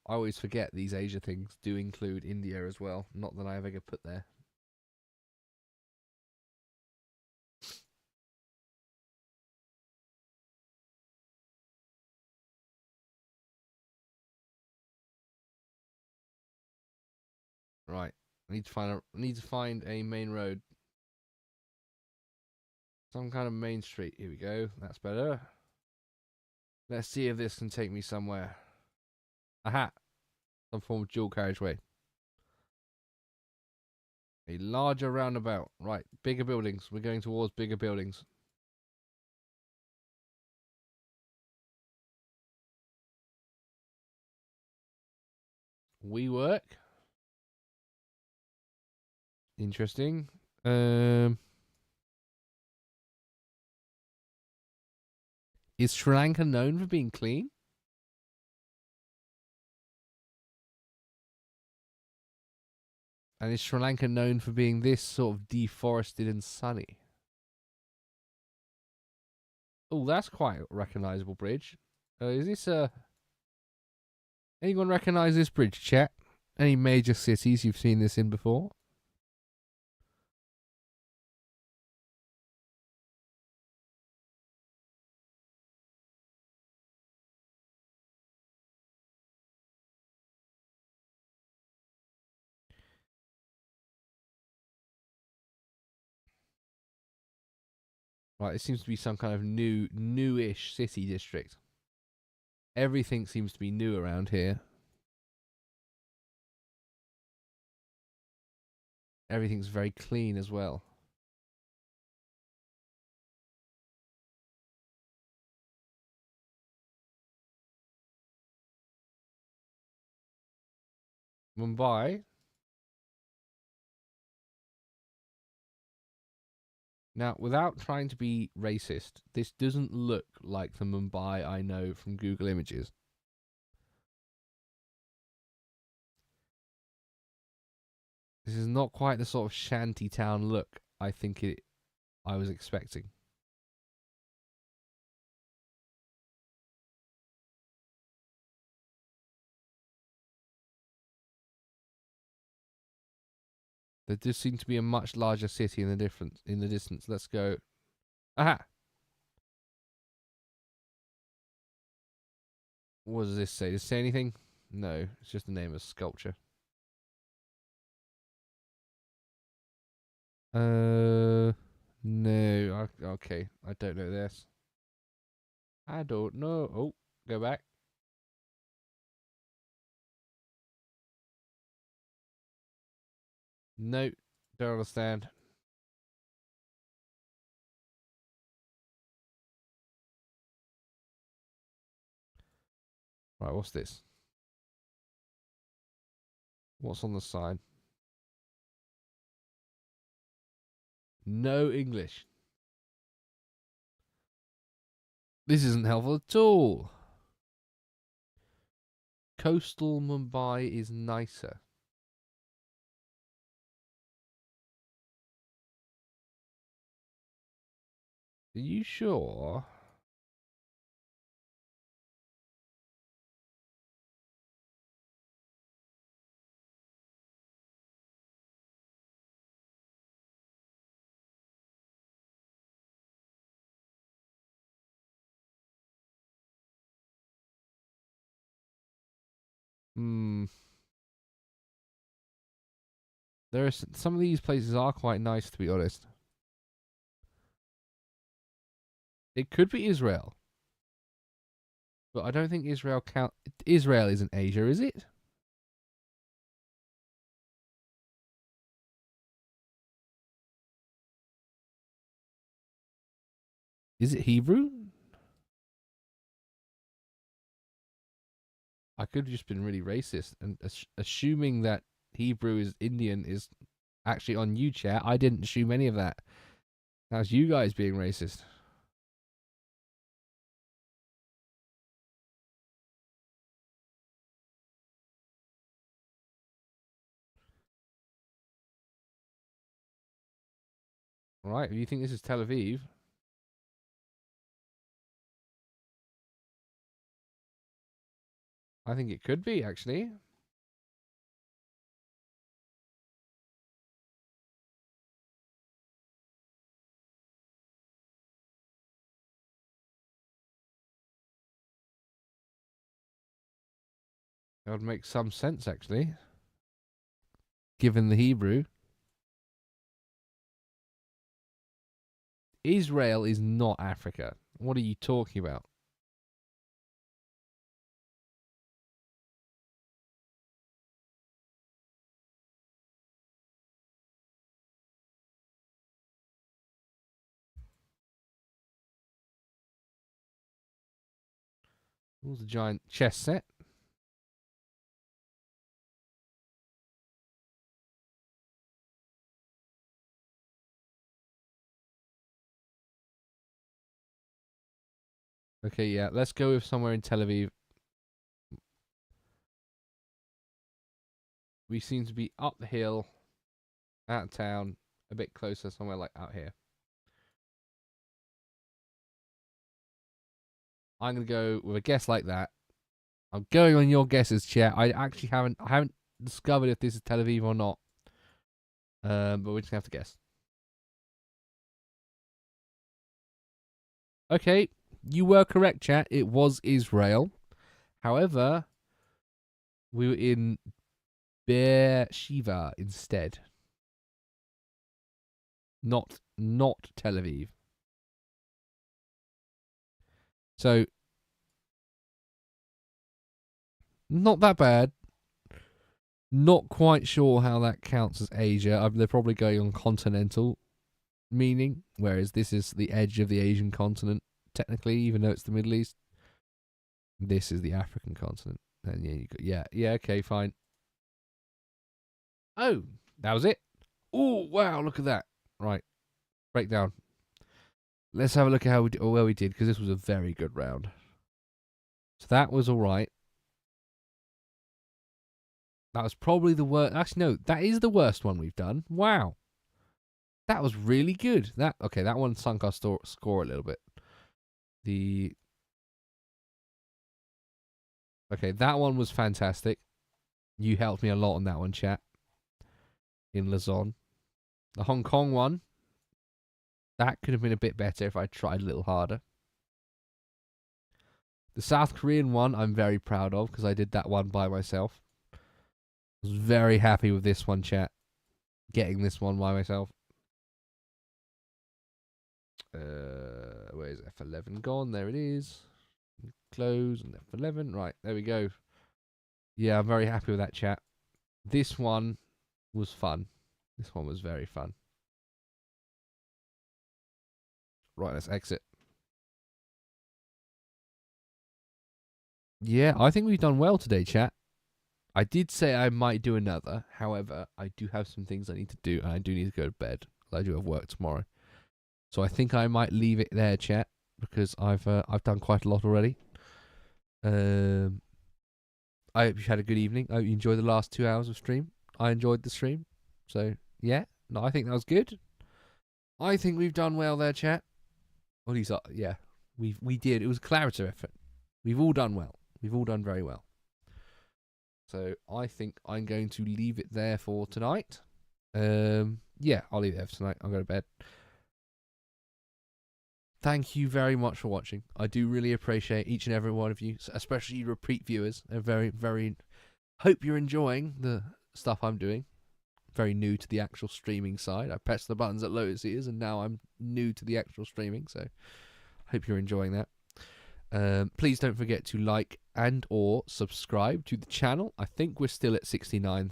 I always forget these Asia things do include India as well. Not that I ever get put there. Right. I need to find a main road. Some kind of main street. Here we go. That's better. Let's see if this can take me somewhere. Aha. Some form of dual carriageway. A larger roundabout. Right. Bigger buildings. We're going towards bigger buildings. We work. Interesting. Is Sri Lanka known for being clean? And is Sri Lanka known for being this sort of deforested and sunny? Oh, that's quite a recognisable bridge. Is this anyone recognise this bridge, chat? Any major cities you've seen this in before? Right, it seems to be some kind of newish city district. Everything seems to be new around here. Everything's very clean as well. Mumbai. Now, without trying to be racist, this doesn't look like the Mumbai I know from Google Images. This is not quite the sort of shanty town look I was expecting. There does seem to be a much larger city in the distance. Let's go. Aha! What does this say? Does it say anything? No, it's just the name of a sculpture. No. Okay, I don't know this. I don't know. Oh, go back. No, don't understand. Right, what's this? What's on the side? No English. This isn't helpful at all. Coastal Mumbai is nicer. Are you sure? Hmm. There are some of these places are quite nice, to be honest. It could be Israel, but I don't think Israel count. Israel isn't Asia, is it? Is it Hebrew? I could have just been really racist and assuming that Hebrew is Indian is actually on you, chat. I didn't assume any of that. That's you guys being racist. Right? If you think this is Tel Aviv, I think it could be actually. That would make some sense actually, given the Hebrew. Israel is not Africa. What are you talking about? What was a giant chess set? Okay, yeah, let's go with somewhere in Tel Aviv. We seem to be up the hill, out of town, a bit closer, somewhere like out here. I'm gonna go with a guess like that. I'm going on your guesses, chat. I haven't discovered if this is Tel Aviv or not. But we're just gonna have to guess. Okay, you were correct, chat. It was Israel. However, we were in Beersheba instead. Not Tel Aviv. So not that bad. Not quite sure how that counts as Asia. They're probably going on continental meaning, whereas this is the edge of the Asian continent, technically, even though it's the Middle East. This is the African continent. And yeah, okay, fine. Oh, that was it. Oh, wow, look at that. Right, breakdown. Let's have a look at how where we did, because this was a very good round. So that was all right. That was probably the worst. Actually, no, that is the worst one we've done. Wow. That was really good. That one sunk our score a little bit. That one was fantastic. You helped me a lot on that one, chat. In Luzon. The Hong Kong one, that could have been a bit better if I tried a little harder. The South Korean one, I'm very proud of because I did that one by myself. I was very happy with this one, chat. Getting this one by myself. Where is F11 gone? There it is. Close and F11. Right, there we go. Yeah, I'm very happy with that, chat. This one was fun. This one was very fun. Right, let's exit. Yeah, I think we've done well today, chat. I did say I might do another. However, I do have some things I need to do, and I do need to go to bed. I do have work tomorrow. So I think I might leave it there, chat, because I've done quite a lot already. I hope you had a good evening. I hope you enjoyed the last 2 hours of stream. I enjoyed the stream. So yeah, no, I think that was good. I think we've done well there, chat. Well, yeah, we did. It was a collaborative effort. We've all done well. We've all done very well. So I think I'm going to leave it there for tonight. Yeah, I'll leave it there for tonight. I'll go to bed. Thank you very much for watching. I do really appreciate each and every one of you, especially you repeat viewers. I very hope you're enjoying the stuff I'm doing. Very new to the actual streaming side. I pressed the buttons at Lotus Ears and now I'm new to the actual streaming, so hope you're enjoying that. Please don't forget to like and or subscribe to the channel. I think we're still at 69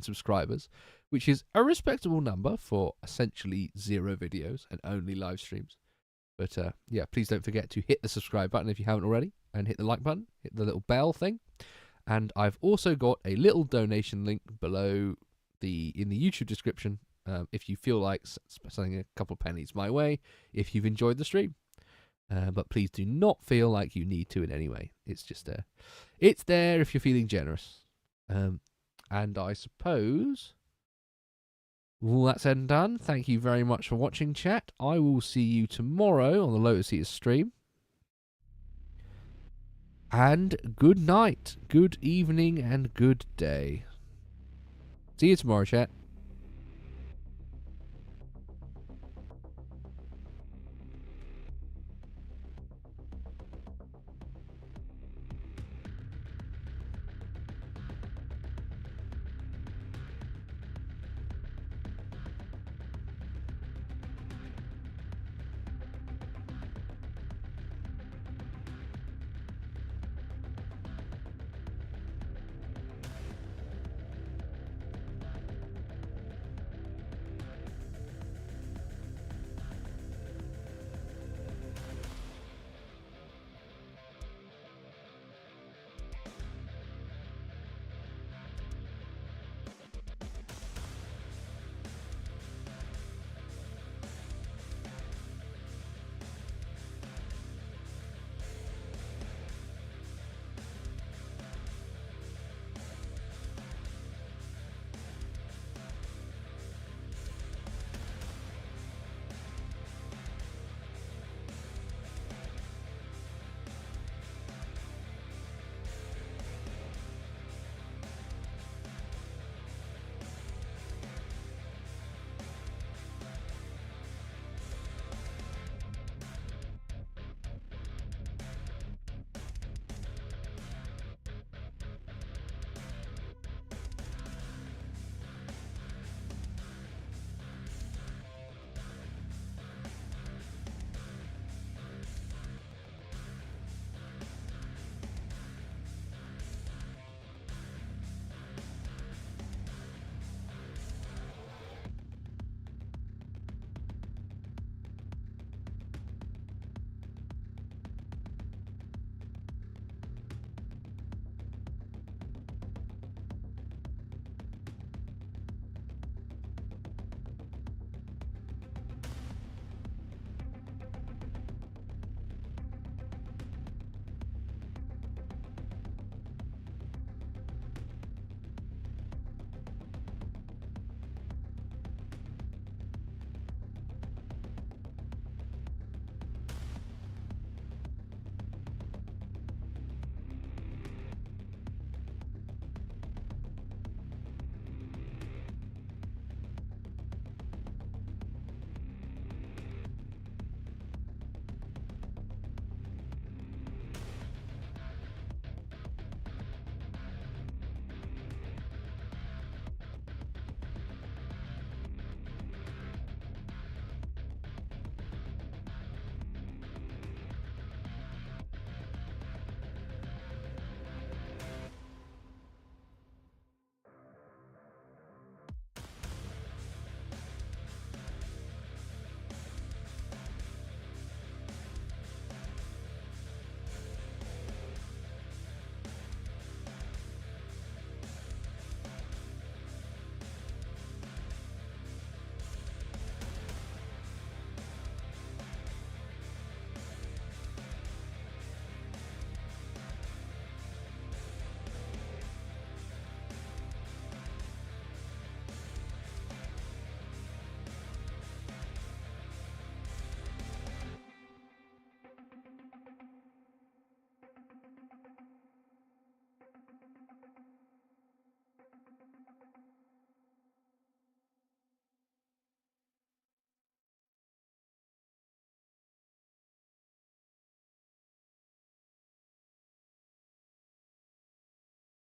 subscribers, which is a respectable number for essentially 0 videos and only live streams. But yeah, please don't forget to hit the subscribe button if you haven't already, and hit the like button, hit the little bell thing. And I've also got a little donation link below in the YouTube description if you feel like sending a couple of pennies my way if you've enjoyed the stream. But please do not feel like you need to in any way. It's just it's there if you're feeling generous. And I suppose all that's said and done. Thank you very much for watching, chat. I will see you tomorrow on the Lotus Eaters stream. And good night, good evening, and good day. See you tomorrow, chat.